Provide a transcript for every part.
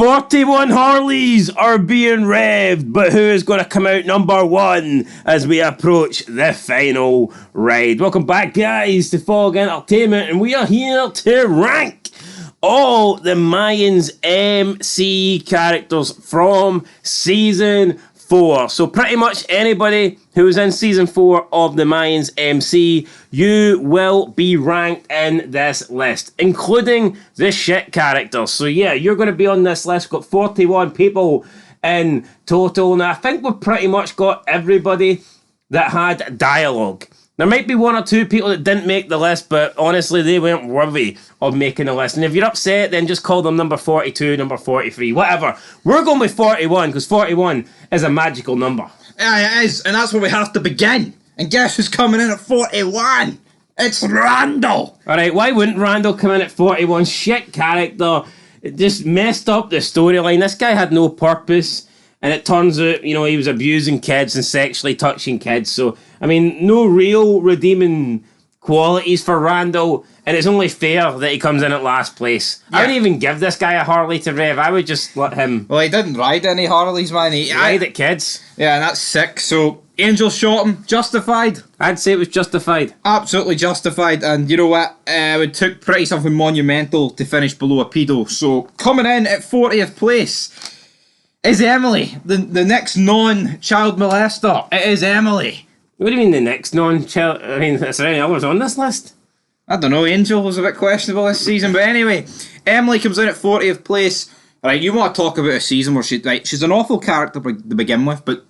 41 Harleys are being revved, but who is going to come out number one as we approach the final ride? Welcome back, guys, to Fog Entertainment, and we are here to rank all the Mayans MC characters from Season 4. So pretty much anybody who was in Season 4 of the Mayans MC, you will be ranked in this list, including the shit characters. So yeah, you're going to be on this list. We've got 41 people in total, and I think we've pretty much got everybody that had dialogue. There might be one or two people that didn't make the list, but honestly, they weren't worthy of making the list. And if you're upset, then just call them number 42, number 43, whatever. We're going with 41, because 41 is a magical number. Yeah, it is, and that's where we have to begin. And guess who's coming in at 41? It's Randall! Alright, why wouldn't Randall come in at 41? Shit character. It just messed up the storyline. This guy had no purpose. And it turns out, you know, he was abusing kids and sexually touching kids. So, I mean, no real redeeming qualities for Randall. And it's only fair that he comes in at last place. Yeah. I wouldn't even give this guy a Harley to rev. I would just let him... Well, he didn't ride any Harleys, man. He ride at kids. Yeah, and that's sick. So, Angel shot him. Justified. I'd say it was justified. Absolutely justified. And you know what? It took pretty something monumental to finish below a pedo. So, coming in at 40th place is Emily, the next non-child molester. It is Emily. What do you mean the next non-child? I mean, is there any others on this list? I don't know, Angel was a bit questionable this season, but anyway, Emily comes in at 40th place. Right, you want to talk about a season where she's an awful character to begin with, but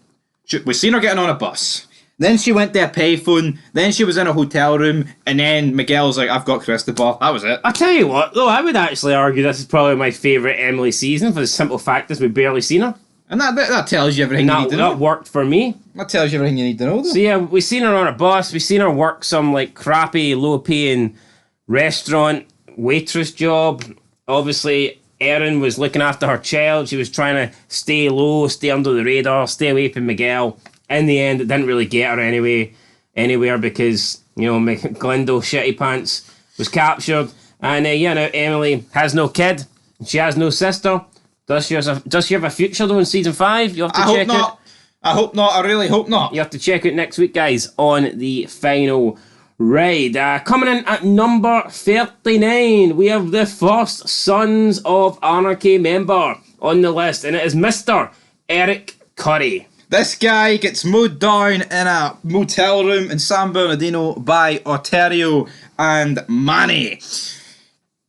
we've seen her getting on a bus. Then she went to a payphone, then she was in a hotel room, and then Miguel's like, I've got Christopher. That was it. I tell you what, though, I would actually argue this is probably my favourite Emily season for the simple fact is we've barely seen her. And that tells you everything you need to know. That worked for me. That tells you everything you need to know, though. So yeah, we've seen her on a bus, we've seen her work some like crappy, low-paying restaurant waitress job. Obviously, Erin was looking after her child. She was trying to stay low, stay under the radar, stay away from Miguel. In the end, it didn't really get her anywhere because, you know, Glendo Shitty Pants was captured. And, now Emily has no kid. She has no sister. Does she have a future, though, in Season 5? You have to check out. I hope not. I really hope not. You have to check out next week, guys, on the final ride. Coming in at number 39, we have the first Sons of Anarchy member on the list, and it is Mr. Eric Curry. This guy gets mowed down in a motel room in San Bernardino by Otterio and Manny.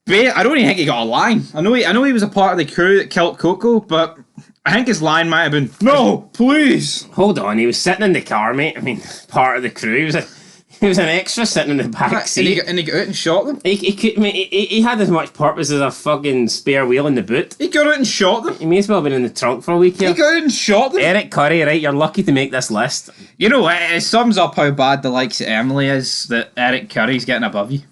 I don't even think he got a line. I know he was a part of the crew that killed Coco, but I think his line might have been, "No, please." Hold on, he was sitting in the car, mate. I mean, part of the crew. He was an extra sitting in the back seat. And he got out and shot them? He had as much purpose as a fucking spare wheel in the boot. He got out and shot them? He may as well have been in the trunk for a week here. He got out and shot them? Eric Curry, right, you're lucky to make this list. You know what, it sums up how bad the likes of Emily is that Eric Curry's getting above you.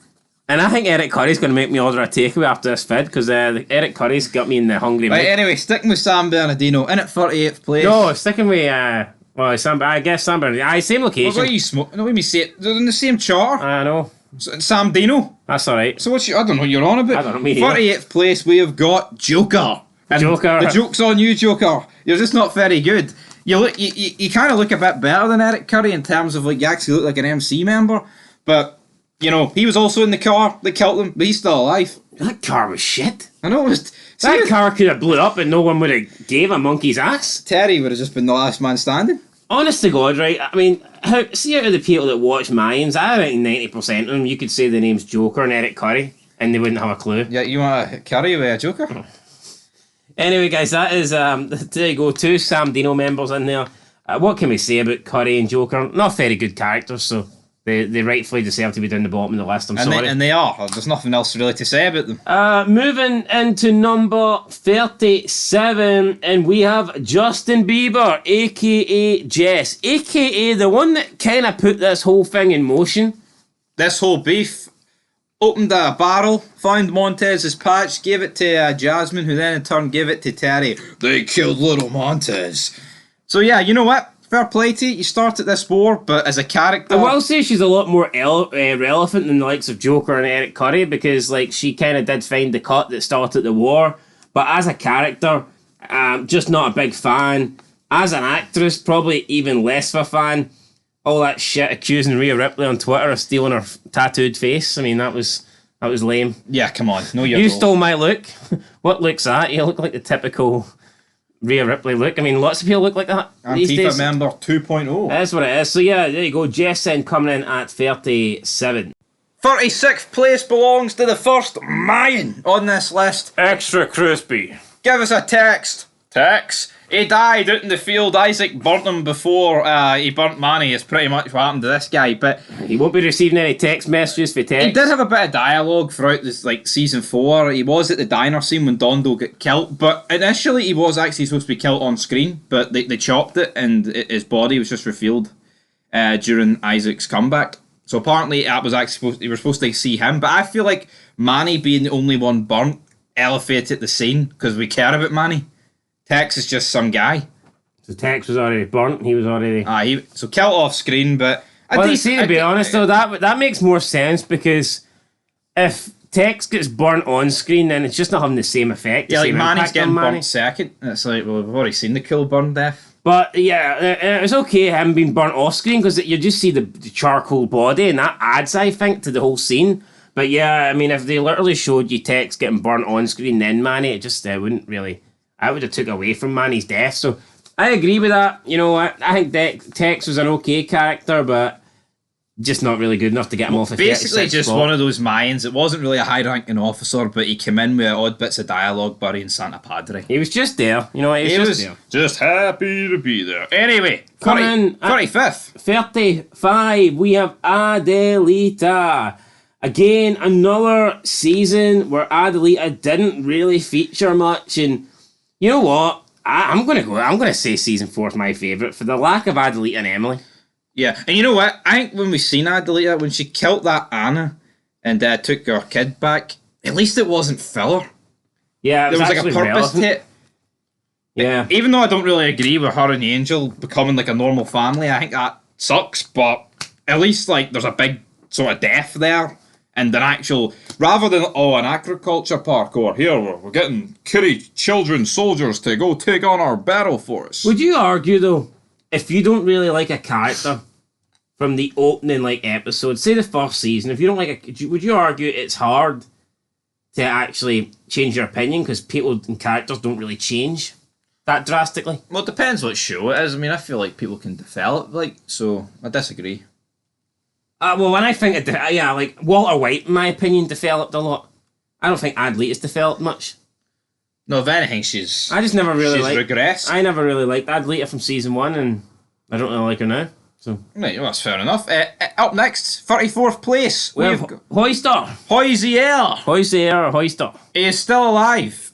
And I think Eric Curry's going to make me order a takeaway after this vid, because Eric Curry's got me in the hungry mood. Right, anyway, sticking with San Bernardino, in at 38th place. No, sticking with... Well, I guess San Bernardino. Same location. What are you smoking? No, let me say it. They're in the same chart. I know. Sam Dino. That's alright. So I don't know what you're on about. I don't know, me 38th place, we have got Joker. And Joker. The joke's on you, Joker. You're just not very good. You kind of look a bit better than Eric Curry in terms of, like, you actually look like an MC member. But, you know, he was also in the car that killed him, but he's still alive. That car was shit. I know it was... That car could have blew up and no one would have gave a monkey's ass. Terry would have just been the last man standing. Honest to God, right? I mean, see out of the people that watch Mayans, I think 90% of them, you could say the name's Joker and Eric Curry, and they wouldn't have a clue. Yeah, you want to carry away a Joker? Anyway, guys, that is, there you go, 2 Sam Dino members in there. What can we say about Curry and Joker? Not very good characters, so they rightfully deserve to be down the bottom of the list, I'm sorry. And they are. There's nothing else really to say about them. Moving into number 37, and we have Justin Bieber, a.k.a. Jess, a.k.a. the one that kind of put this whole thing in motion. This whole beef. Opened a barrel, found Montez's patch, gave it to Jasmine, who then in turn gave it to Terry. They killed little Montez. So yeah, you know what? Fair play to you. You started this war, but as a character... I will say she's a lot more relevant than the likes of Joker and Eric Curry, because like she kind of did find the cut that started the war, But as a character, just not a big fan. As an actress, probably even less of a fan. All that shit accusing Rhea Ripley on Twitter of stealing her tattooed face. I mean, that was lame. Yeah, come on. No, You stole my look. What look's that? You look like the typical Rhea Ripley look. I mean, lots of people look like that these Antifa days. member 2.0. That's what it is. So yeah, there you go. Jessen coming in at 37. 36th place belongs to the first Mayan on this list. Extra crispy. Give us a text. Text. He died out in the field. Isaac burnt him before he burnt Manny. Is pretty much what happened to this guy. But He won't be receiving any text messages for text. he did have a bit of dialogue throughout this, like season 4. He was at the diner scene when Dondo got killed. But initially, he was actually supposed to be killed on screen. But they chopped it, and his body was just revealed during Isaac's comeback. So apparently, that was actually you were supposed to see him. But I feel like Manny being the only one burnt elevated the scene because we care about Manny. Tex is just some guy. So Tex was already burnt. He was already. So killed off screen, but To be honest though, that makes more sense because if Tex gets burnt on screen, then it's just not having the same effect. Yeah, like same Manny's impact getting on Manny. burnt second. It's like, well, we've already seen the cool burn death. But yeah, it's okay him being burnt off screen because you just see the charcoal body and that adds, I think, to the whole scene. But yeah, I mean, if they literally showed you Tex getting burnt on screen, then Manny, it just wouldn't really. I would have took away from Manny's death. So I agree with that. You know, I think Tex was an okay character, but just not really good enough to get him off. Basically, just one of those Mayans. It wasn't really a high-ranking officer, but he came in with odd bits of dialogue, burying Santa Padre. He was just there. You know, he was just happy to be there. Anyway, Coming in 35th. 35, we have Adelita. Again, another season where Adelita didn't really feature much, and you know what? I'm gonna say season 4 is my favourite for the lack of Adelita and Emily. Yeah, and you know what? I think when we seen Adelita, when she killed that Anna and took her kid back, at least it wasn't filler. Yeah, there was like a purpose to it. Yeah. Even though I don't really agree with her and the Angel becoming like a normal family, I think that sucks, but at least like there's a big sort of death there. And an actual, rather than, an agriculture park, or here, we're getting kitty children soldiers to go take on our battle for us. Would you argue, though, if you don't really like a character from the opening, episode, say the first season, if you don't like would you argue it's hard to actually change your opinion because people and characters don't really change that drastically? Well, it depends what show it is. I mean, I feel like people can develop, so I disagree. Well, when I think of Walter White, in my opinion, developed a lot. I don't think Adelita's developed much. No, if anything, she's regressed. I never really liked Adelita from season 1, and I don't really like her now. So right, well, that's fair enough. Up next, 34th place, we have Hoister. Hoister. He is still alive,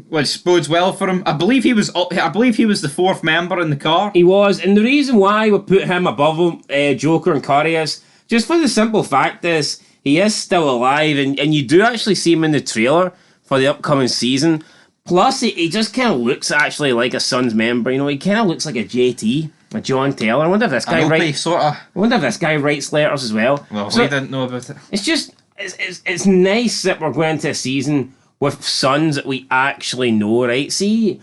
which bodes well for him. I believe he was the 4th member in the car. He was, and the reason why we put him above him, Joker and Curry, is just for the simple fact is he is still alive, and you do actually see him in the trailer for the upcoming season. Plus, he just kind of looks actually like a Sons member. You know, he kind of looks like a JT, a John Taylor. I wonder if this guy writes letters as well. Well, we didn't know about it. It's just it's nice that we're going to a season with Sons that we actually know, right? See,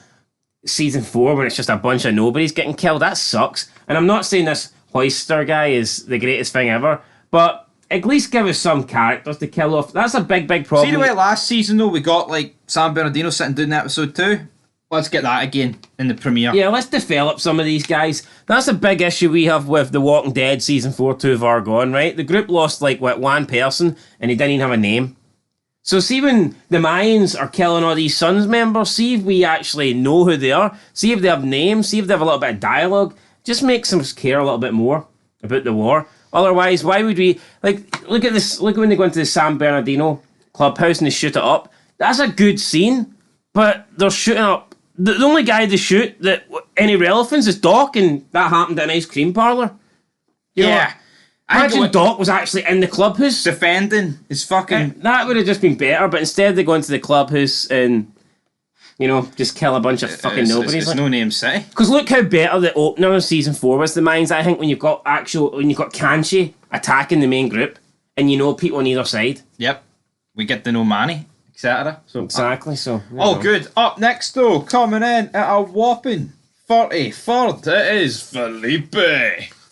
season 4 when it's just a bunch of nobodies getting killed, that sucks. And I'm not saying this Hoister guy is the greatest thing ever, but at least give us some characters to kill off. That's a big problem. See the way last season though we got San Bernardino sitting doing episode 2? Let's get that again in the premiere. Yeah, let's develop some of these guys. That's a big issue we have with The Walking Dead season 4 too far gone, right? The group lost one person and he didn't even have a name. So see when the Mayans are killing all these Sons members, see if we actually know who they are, see if they have names, see if they have a little bit of dialogue. Just makes us care a little bit more about the war. Otherwise, why would we... look at this. Look when they go into the San Bernardino clubhouse and they shoot it up. That's a good scene, but they're shooting up... The only guy they shoot that any relevance is Doc, and that happened at an ice cream parlour. Yeah. Imagine Doc was actually in the clubhouse. Defending his fucking... That would have just been better, but instead they go into the clubhouse and... just kill a bunch of fucking nobodies. It's no name city. Because look how better the opener of season 4 was. The Mayans, I think, when you've got Kanchi attacking the main group, and people on either side. Yep, we get to know Manny. etc. So Exactly. So. good. Up next though, coming in at a whopping 33rd, it is Felipe.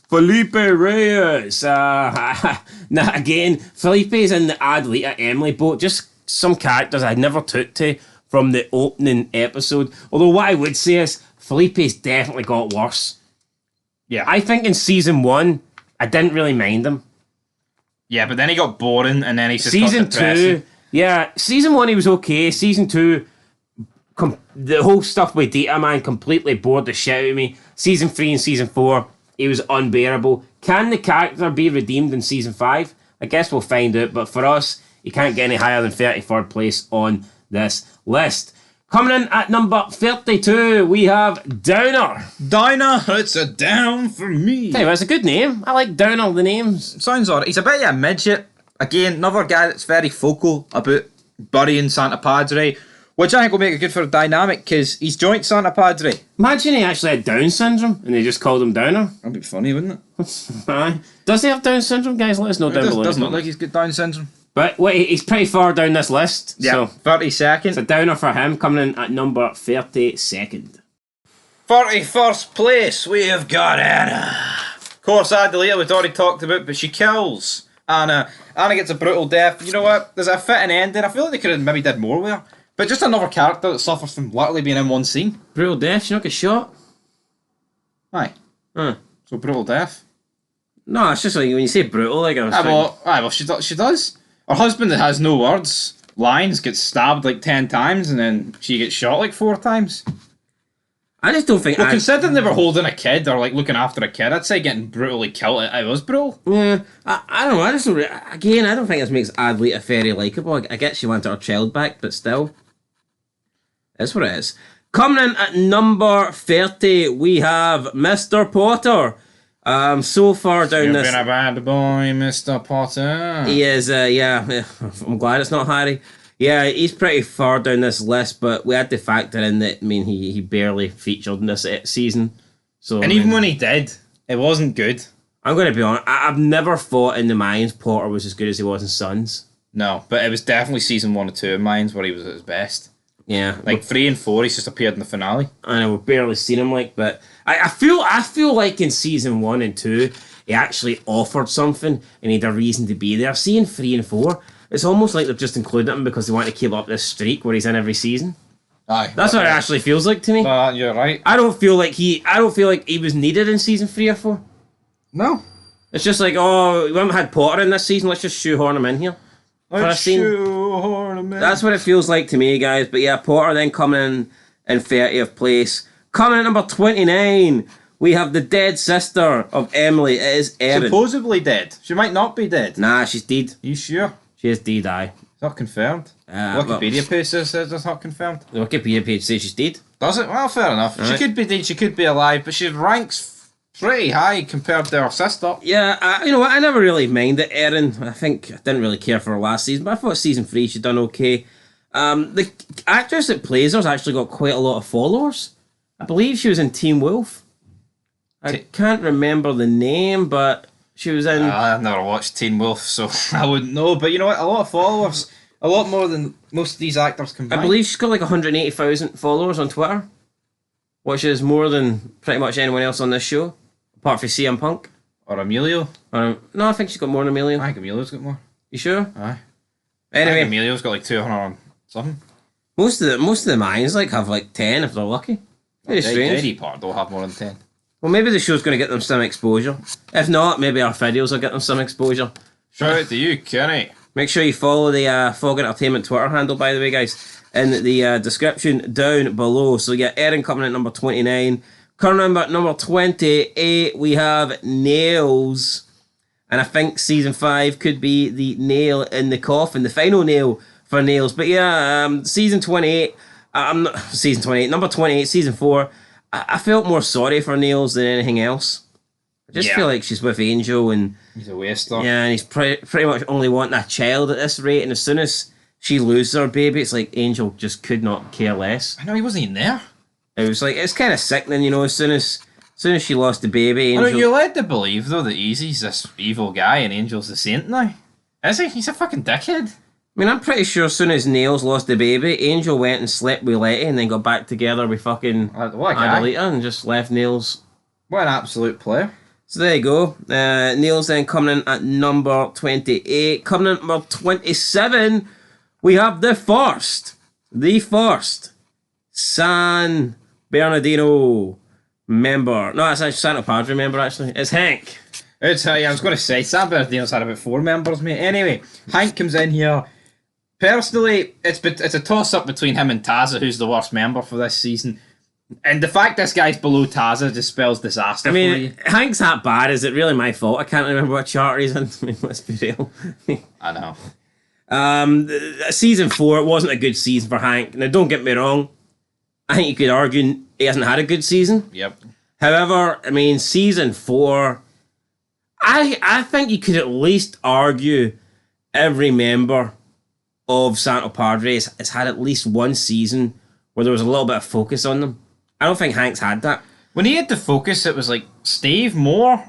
Felipe Reyes. Now again, Felipe's in the Adelita Emily boat. Just some characters I never took to from the opening episode. Although what I would say is Felipe's definitely got worse. Yeah. I think in season 1, I didn't really mind him. Yeah, but then he got boring, and then he just Season got depressing. 2, yeah, season 1 he was okay. Season 2, the whole stuff with Data Man completely bored the shit out of me. Season 3 and season 4, he was unbearable. Can the character be redeemed in season 5? I guess we'll find out, but for us, he can't get any higher than 33rd place on this list. Coming in at number 32, we have Downer. Downer, it's a down for me. Hey, that's a good name. I like Downer, the names. Sounds alright. He's a bit of a midget. Again, another guy that's very focal about burying Santa Padre, which I think will make it good for a dynamic because he's joint Santa Padre. Imagine he actually had Down syndrome and they just called him Downer. That'd be funny, wouldn't it? Aye. Does he have Down syndrome, guys? Let us know down below. It doesn't look like he's got Down syndrome. But wait, he's pretty far down this list. Yeah, So 32nd. it's a downer for him, coming in at number 32nd. 31st place, we have got Anna. Of course, Adelita we've already talked about, but she kills Anna. Anna gets a brutal death. You know what? There's a fitting ending. I feel like they could have maybe did more with her. But just another character that suffers from literally being in one scene. Brutal death, she not get shot? Aye. Huh. So brutal death. No, it's just like when you say brutal, like I was Well, she does. Her husband that has no words, lines, gets stabbed like 10 times and then she gets shot like 4 times. I just don't think... Well, considering they were holding a kid or like looking after a kid, I'd say getting brutally killed, it was brutal. Yeah, I don't know, I just don't... Again, I don't think this makes Adelita very likeable. I get she wanted her child back, but still. That's what it is. Coming in at number 30, we have Mr. Potter. So far down You've this... been a bad boy, Mr. Potter. He is, yeah. I'm glad it's not Harry. Yeah, he's pretty far down this list, but we had to factor in that, I mean, he barely featured in this season. So, And even when he did, it wasn't good. I'm going to be honest, I've never thought in the Mayans Potter was as good as he was in Sons. No, but it was definitely season 1 or 2 of Mayans where he was at his best. Yeah. Like 3 and 4, he's just appeared in the finale. I know, we've barely seen him, like, but I feel like in season 1 and 2, he actually offered something and he had a reason to be there. Seeing 3 and 4, it's almost like they've just included him because they want to keep up this streak where he's in every season. Aye. That's what it actually feels like to me. You're right. I don't feel like he was needed in season 3 or 4. No. It's just like, oh, we haven't had Potter in this season, let's just shoehorn him in here. Let's shoehorn him in. That's what it feels like to me, guys. But yeah, Potter then coming in 30th place. Coming in number 29, we have the dead sister of Emily. It is Erin. Supposedly dead. She might not be dead. Nah, she's dead. You sure? She is dead, aye. It's not confirmed. Wikipedia page says it's not confirmed. The Wikipedia page says she's dead. Does it? Well, fair enough. Right. She could be dead, she could be alive, but she ranks pretty high compared to her sister. Yeah, you know what? I never really minded Erin. I think I didn't really care for her last season, but I thought season 3 she'd done okay. The actress that plays her's actually got quite a lot of followers. I believe she was in Teen Wolf. I can't remember the name, but she was in... I've never watched Teen Wolf, so I wouldn't know. But you know what? A lot of followers. A lot more than most of these actors combined. I believe she's got like 180,000 followers on Twitter, which is more than pretty much anyone else on this show, apart from CM Punk. Or Emilio. No, I think she's got more than Emilio. I think Emilio's got more. You sure? Aye. Anyway, I think Emilio's got like 200 and something. most of the Mayans like have like 10 if they're lucky. Very strange. Any part they'll have more than 10. Well, maybe the show's going to get them some exposure. If not, maybe our videos will get them some exposure. Shout out to you, Kenny. Make sure you follow the Fog Entertainment Twitter handle, by the way, guys, in the description down below. So, yeah, Erin coming at number 29. Coming at number 28, we have Nails. And I think Season 5 could be the nail in the coffin, the final nail for Nails. But, yeah, Season 28, number 28, Season 4, I felt more sorry for Nails than anything else. I just feel like she's with Angel and... He's a waster. Yeah, and he's pretty much only wanting a child at this rate, and as soon as she loses her baby, it's like Angel just could not care less. I know, he wasn't even there. It was like, it's kind of sickening, you know, as soon as she lost the baby, Angel... I know, you're led to believe, though, that Easy's this evil guy and Angel's the saint now. Is he? He's a fucking dickhead. I mean, I'm pretty sure as soon as Nails lost the baby, Angel went and slept with Letty and then got back together with fucking What a guy. Adelita and just left Nails. What an absolute player. So there you go. Nails then coming in at number 28. Coming in at number 27, we have the first San Bernardino member. No, it's actually Santa Padre member, actually. It's Hank. I was going to say, San Bernardino's had about 4 members, mate. Anyway, Hank comes in here. Personally, it's a toss-up between him and Taza, who's the worst member for this season. And the fact this guy's below Taza just spells disaster for me. Hank's that bad. Is it really my fault? I can't remember what chart he's in. I mean, let's be real. I know. Season 4, it wasn't a good season for Hank. Now, don't get me wrong. I think you could argue he hasn't had a good season. Yep. However, I mean, season 4, I think you could at least argue every member of Santo Padre has had at least one season where there was a little bit of focus on them. I don't think Hank's had that. When he had the focus, it was like Steve more.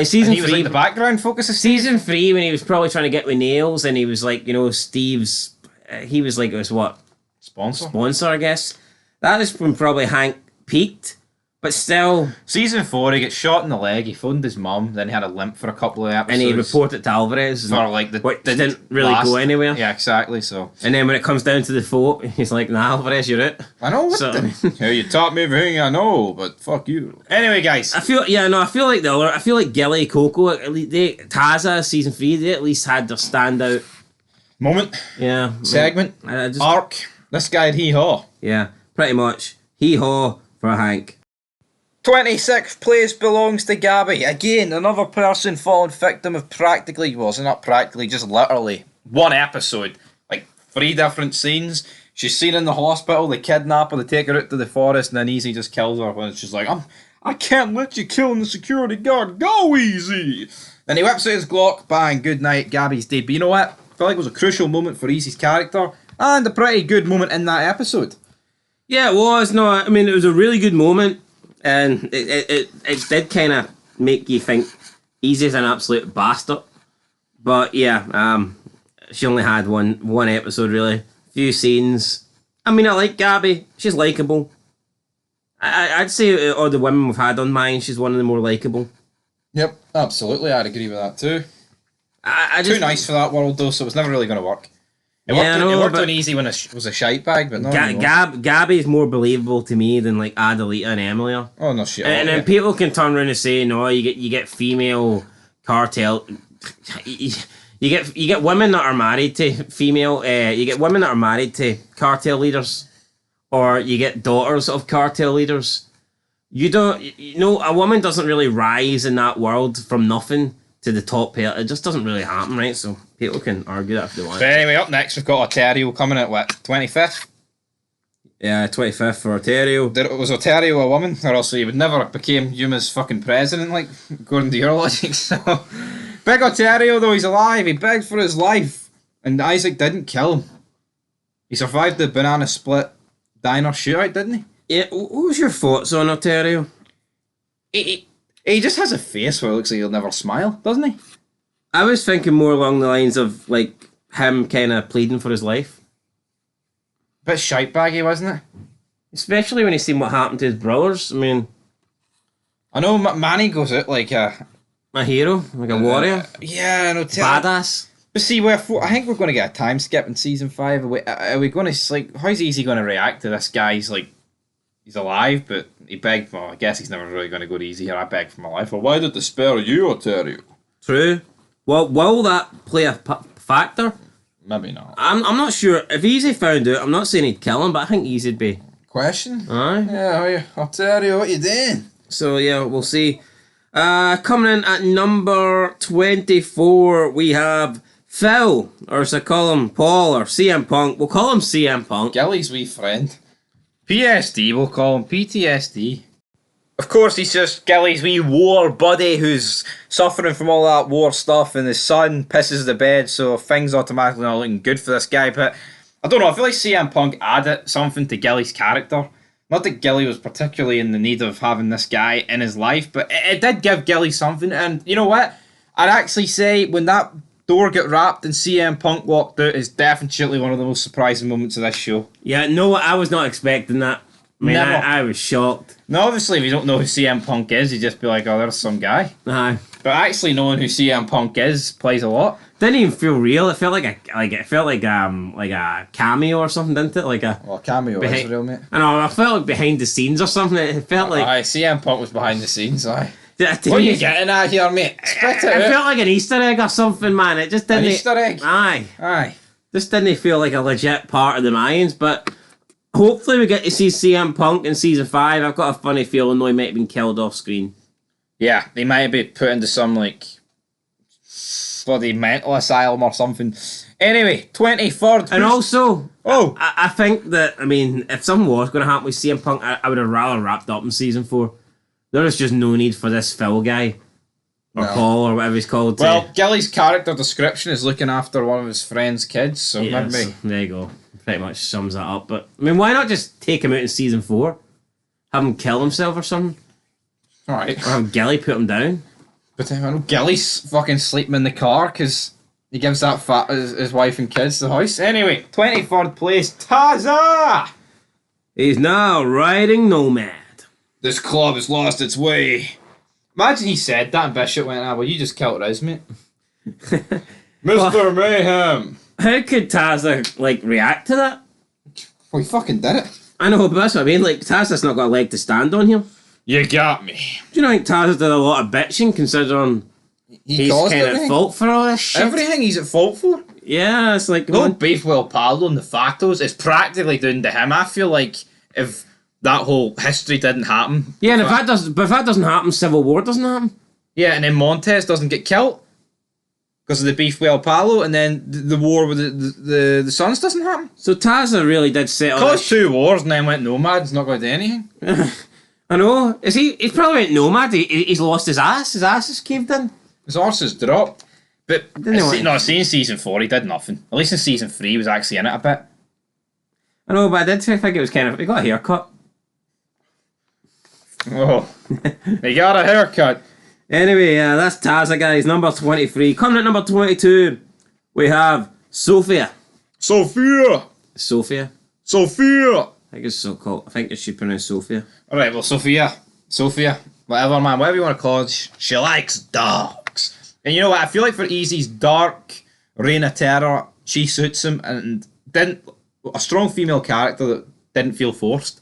Season he was 3, like the background focus of Steve. Season 3, when he was probably trying to get with Nails, and he was like, Steve's. He was like, it was what? Sponsor, I guess. That is when probably Hank peaked. But still... Season 4, he gets shot in the leg, he phoned his mum, then he had a limp for a couple of episodes. And he reported to Alvarez. For like they didn't really go anywhere. Yeah, exactly, so... And then when it comes down to the vote, he's like, nah, Alvarez, you're it. I know, you taught me everything I know, but fuck you. Anyway, guys. I feel like Gilly, Coco, Taza, season 3, they at least had their standout... Moment. Yeah. Segment. Arc. This guy had hee-haw. Yeah, pretty much. Hee-haw for Hank. 26th place belongs to Gabby. Again, another person fallen victim of just literally one episode. Like 3 different scenes. She's seen in the hospital, they kidnap her, they take her out to the forest, and then Easy just kills her when she's like, I can't let you kill the security guard, go Easy! Then he whips out his Glock, bang, good night, Gabby's dead. But you know what? I feel like it was a crucial moment for Easy's character, and a pretty good moment in that episode. Yeah, it was. No, I mean, it was a really good moment. And it did kind of make you think Easy's an absolute bastard. But yeah, she only had one episode really. Few scenes. I mean, I like Gabby. She's likeable. I'd say all the women we've had on Mayans, she's one of the more likeable. Yep, absolutely. I'd agree with that too. I just, too nice for that world though, so it's never really going to work. It worked on Easy when it was a shite bag, but not anymore. Gabby is more believable to me than like Adelita and Emily are. Oh no shit! And then people can turn around and say, no, you get female cartel. You get women that are married to female. You get women that are married to cartel leaders, or you get daughters of cartel leaders. You don't. A woman doesn't really rise in that world from nothing to the top pair. It just doesn't really happen, right? So people can argue that if they want. So anyway, up next we've got Ontario coming at what, 25th? Yeah, 25th for Ontario. Was Ontario a woman? Or else he would never have became Yuma's fucking president, like, according to your logic. So, big Ontario though, he's alive. He begged for his life. And Isaac didn't kill him. He survived the banana split diner shootout, didn't he? Yeah, what was your thoughts on Ontario? He just has a face where it looks like he'll never smile, doesn't he? I was thinking more along the lines of, like, him kind of pleading for his life. Bit shitebaggy, wasn't it? Especially when he seen what happened to his brothers. I mean... I know Manny goes out like a hero, like a warrior. Yeah, I know. Badass. But see, I think we're going to get a time skip in season 5. Are we going to, like, how's Easy going to react to this guy's, like, he's alive, but he begged, well, I guess he's never really going to go to Easy here. I begged for my life. Well, why did they spare you, Ontario? True. Well, will that play a factor? Maybe not. I'm not sure. If Easy found out, I'm not saying he'd kill him, but I think Easy'd be. Question? Aye. Yeah, how you? Ontario, what you doing? So, yeah, we'll see. Coming in at number 24, we have Phil, or as I call him, Paul, or CM Punk. We'll call him CM Punk. Gilly's wee friend. PSD, we'll call him PTSD. Of course, he's just Gilly's wee war buddy who's suffering from all that war stuff, and his son pisses the bed, so things automatically not looking good for this guy. But I don't know, I feel like CM Punk added something to Gilly's character. Not that Gilly was particularly in the need of having this guy in his life, but it did give Gilly something. And you know what? I'd actually say when that door got wrapped and CM Punk walked out is definitely one of the most surprising moments of this show. Yeah, no, I was not expecting that. I mean, Never. I was shocked. Now, obviously, if you don't know who CM Punk is, you just be like, oh, there's some guy. Aye. But actually knowing who CM Punk is plays a lot. Didn't even feel real. It felt like a cameo or something, didn't it? Like a Well, cameo is real, mate. I know. I felt like behind the scenes or something. It felt like Aye, CM Punk was behind the scenes, aye. What What are you getting at here, mate? Spit it It out. felt like an Easter egg or something, man. It just didn't. An Easter egg? Aye. Aye. Just didn't feel like a legit part of the Mayans, but hopefully we get to see CM Punk in season 5. I've got a funny feeling though he might have been killed off screen. Yeah, they might be put into some, like, bloody mental asylum or something. Anyway, 23rd. And also, Oh! I think that, I mean, if something was going to happen with CM Punk, I would have rather wrapped up in season 4. There is just no need for this Phil guy. Or No. Paul, or whatever he's called. Well, Gilly's character description is looking after one of his friend's kids, so yes, maybe. there you go. Pretty much sums that up. But, I mean, why not just take him out in season 4? Have him kill himself or something? Alright. Or have Gilly put him down? But I know Gilly's fucking sleeping in the car because he gives that fat his wife and kids the house. Anyway, 23rd place, Taza! He's now riding Nomad. This club has lost its way. Imagine he said that and Bishop went, well, you just killed us, mate. Mr. Mayhem! How could Tazza, like, react to that? Well, he fucking did it. I know, but that's what I mean. Like, Tazza's not got a leg to stand on here. You got me. Do you not think Tazza did a lot of bitching, considering He he's caused kind of everything. at fault for all this shit? Everything he's at fault for. Yeah, it's like... No beef with Pablo and the Factos is practically down to him. I feel like if that whole history didn't happen... Yeah, and if that doesn't happen, Civil War doesn't happen. Yeah, and then Montez doesn't get killed because of the beef with El Palo, and then the war with the Sons doesn't happen. So Tazza really did settle Caused 2 wars and then went nomad. It's not going to do anything. I know. He's probably went nomad. He's lost his ass. His ass is caved in. His arse is dropped. But Didn't he want- no, seeing season 4, he did nothing. At least in season 3, he was actually in it a bit. I know, but I did think it was kind of... He got a haircut. Oh, he got a haircut. Anyway, that's Tazza, guys. Number 23. Coming at number 22, we have Sophia. Sophia. Sophia? Sophia. I think it's so called. I think it should pronounce Sophia. Alright, well, Sophia, whatever, man, whatever you want to call it, she likes dogs. And you know what, I feel like for Easy's dark reign of terror, she suits him and didn't... A strong female character that didn't feel forced.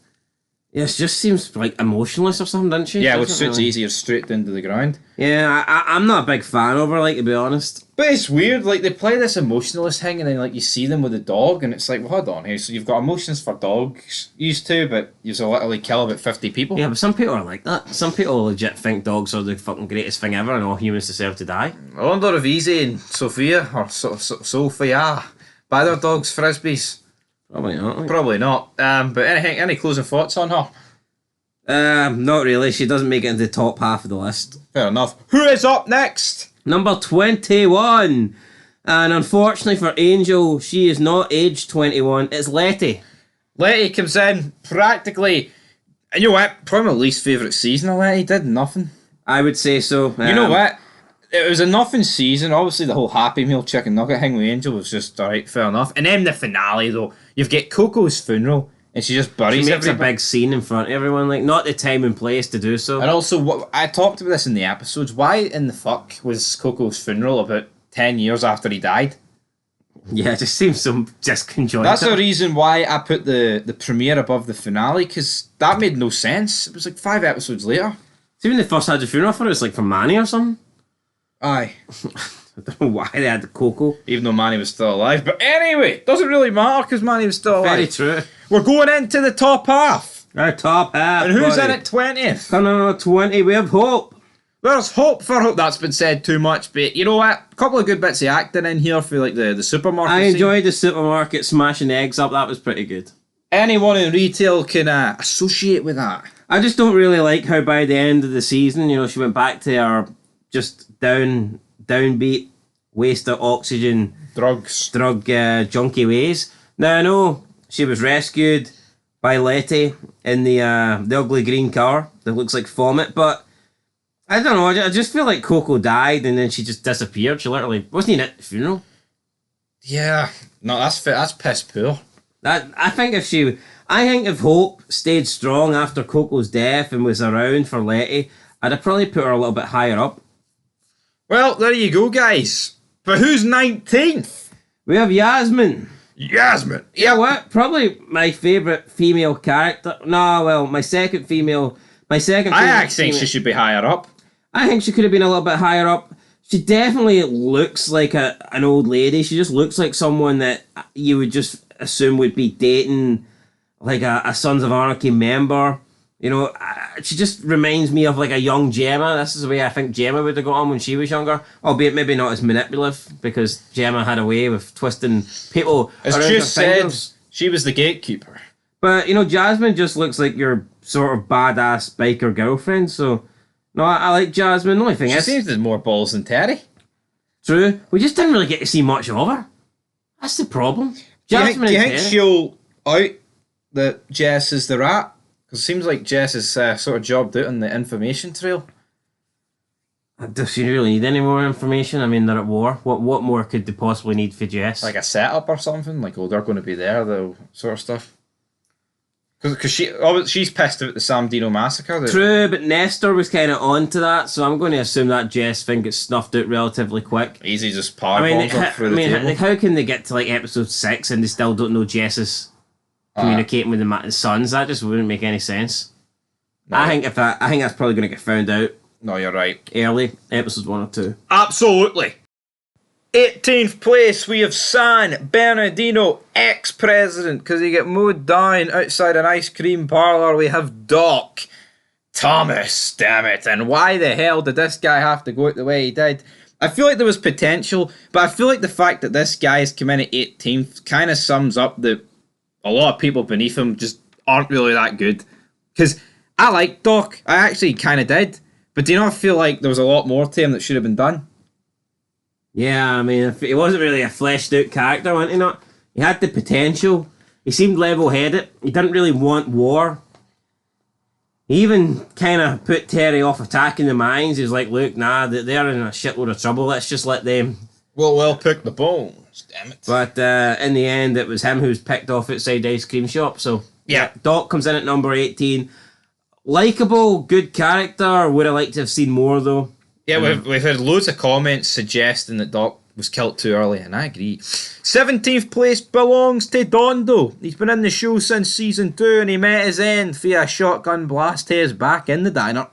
Yeah, she just seems like emotionless or something, doesn't she? Yeah, which Doesn't suits really- Easy straight down to the ground. Yeah, I'm not a big fan of her, like, to be honest. But it's weird, like, they play this emotionalist thing and then, like, you see them with a dog and it's like, well, hold on here, so you've got emotions for dogs, used to, but you literally kill about 50 people. Yeah, but some people are like that. Some people legit think dogs are the fucking greatest thing ever and all humans deserve to die. I wonder if Easy and Sophia, or Sophia, buy their dogs frisbees. Probably not. Like. Probably not. But any closing thoughts on her? Not really. She doesn't make it into the top half of the list. Fair enough. Who is up next? Number 21. And unfortunately for Angel, she is not aged 21. It's Letty. Letty comes in practically. And you know what? Probably my least favourite season of Letty. Did nothing. I would say so. You know what? It was a nothing season. Obviously, the whole Happy Meal chicken nugget thing with Angel was just alright, fair enough. And then the finale, though, you've got Coco's funeral, and she just buries She makes a everybody. big scene in front of everyone. Like, not the time and place to do so. And also, what I talked about this in the episodes. Why in the fuck was Coco's funeral about 10 years after he died? Yeah, it just seems so disconjointed. That's the reason why I put the premiere above the finale, because that made no sense. It was like 5 episodes later. So even the first had the funeral for it, it's like for Manny or something. Aye. I don't know why they had the Coco. Even though Manny was still alive. But anyway, doesn't really matter because Manny was still alive. Very true. We're going into the top half. Our top half. And who's buddy. in at 20th? Come on, 20. We have Hope. There's hope for hope. That's been said too much, but you know what? A couple of good bits of acting in here for like the supermarket I scene. enjoyed the supermarket smashing eggs up. That was pretty good. Anyone in retail can associate with that. I just don't really like how by the end of the season, you know, she went back to her just downbeat, waste of oxygen, drug junkie ways. Now I know she was rescued by Letty in the ugly green car that looks like vomit, but I don't know. I just feel like Coco died and then she just disappeared. She literally wasn't even at the funeral. Yeah, no, that's piss poor. I think if Hope stayed strong after Coco's death and was around for Letty, I'd have probably put her a little bit higher up. Well, there you go, guys. But who's 19th? We have Yasmin. Yasmin. Yeah, what? Probably my favourite female character. No, well, my second female. I actually think she should be higher up. I think she could have been a little bit higher up. She definitely looks like an old lady. She just looks like someone that you would just assume would be dating like a Sons of Anarchy member. You know, she just reminds me of like a young Gemma. This is the way I think Gemma would have got on when she was younger. Albeit maybe not as manipulative because Gemma had a way with twisting people As around just her said, fingers. she was the gatekeeper. But, you know, Jasmine just looks like your sort of badass biker girlfriend, so... No, I like Jasmine. The only thing She is... seems to have more balls than Terry. True. We just didn't really get to see much of her. That's the problem. Jasmine Do you and think Terry. she'll out that Jess is the rat? Because it seems like Jess is sort of jobbed out on the information trail. Does she really need any more information? I mean, they're at war. What more could they possibly need for Jess? Like a setup or something? Like, oh, they're going to be there, the sort of stuff. Because she's pissed about the Sam Dino massacre. True, but Nestor was kind of on to that, so I'm going to assume that Jess thing gets snuffed out relatively quick. Easy, just power bombs her through the table. Like, how can they get to like episode 6 and they still don't know Jess is communicating with the sons? That just wouldn't make any sense. No. I think that's probably going to get found out. No, you're right. Early, episodes 1 or 2. Absolutely. 18th place, we have San Bernardino, ex-president, because he got mowed down outside an ice cream parlour. We have Doc Thomas, damn it. And why the hell did this guy have to go out the way he did? I feel like there was potential, but I feel like the fact that this guy has come in at 18th kind of sums up that a lot of people beneath him just aren't really that good. Because I like Doc, I actually kind of did, but do you not feel like there was a lot more to him that should have been done? Yeah, I mean, he wasn't really a fleshed out character, wasn't he not? He had the potential. He seemed level-headed. He didn't really want war. He even kind of put Terry off attacking the Mayans. He was like, look, nah, they're in a shitload of trouble. Let's just let them... Well, pick the bones, damn it. But in the end, it was him who was picked off outside the ice cream shop. So, yeah, Doc comes in at number 18. Likeable, good character. Would have liked to have seen more, though. Yeah, we've had loads of comments suggesting that Doc was killed too early, and I agree. 17th place belongs to Dondo. He's been in the show since season 2, and he met his end via a shotgun blast to his back in the diner.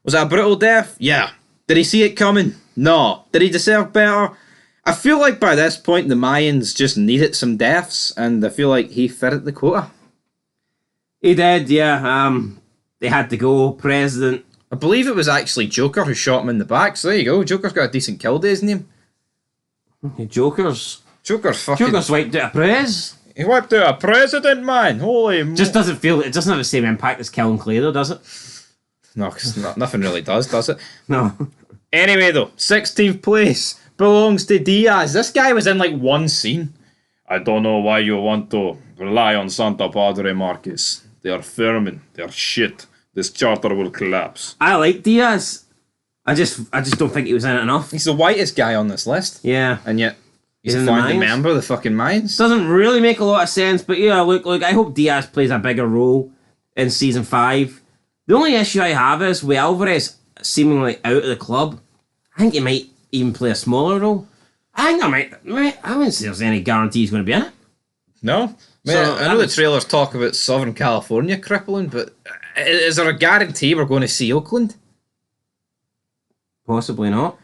Was that a brutal death? Yeah. Did he see it coming? No. Did he deserve better? I feel like by this point the Mayans just needed some deaths, and I feel like he fitted the quota. He did, yeah. They had to go. President. I believe it was actually Joker who shot him in the back, so there you go. Joker's got a decent kill day, isn't he? Joker's fucking... wiped out a prez. He wiped out a president, man. Holy... Just doesn't feel... It doesn't have the same impact as killing Clay, though, does it? No, because nothing really does it? No. Anyway, though, 16th place belongs to Diaz. This guy was in, like, one scene. I don't know why you want to rely on Santa Padre Marquez. They are vermin. They are shit. This charter will collapse. I like Diaz. I just don't think he was in it enough. He's the whitest guy on this list. Yeah. And yet, he's a founding member of the fucking Mayans. Doesn't really make a lot of sense, but yeah, look, I hope Diaz plays a bigger role in season 5. The only issue I have is with Alvarez seemingly out of the club. I think he might even play a smaller role. I wouldn't say there's any guarantee he's going to be in it. No? I know the trailers talk about Southern California crippling, but is there a guarantee we're going to see Oakland? Possibly not.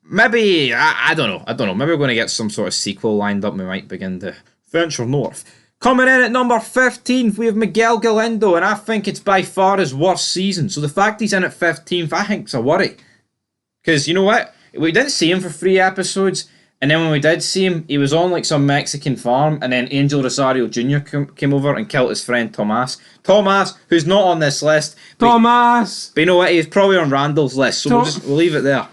Maybe, I don't know. Maybe we're going to get some sort of sequel lined up. We might begin to venture north. Coming in at number 15th, we have Miguel Galindo, and I think it's by far his worst season. So the fact he's in at 15th, I think, is a worry. Because, you know what? We didn't see him for 3 episodes, and then when we did see him, he was on like some Mexican farm, and then Angel Rosario Jr. came over and killed his friend Tomas. Tomas, who's not on this list. Tomas! But you know what? He's probably on Randall's list, so we'll leave it there.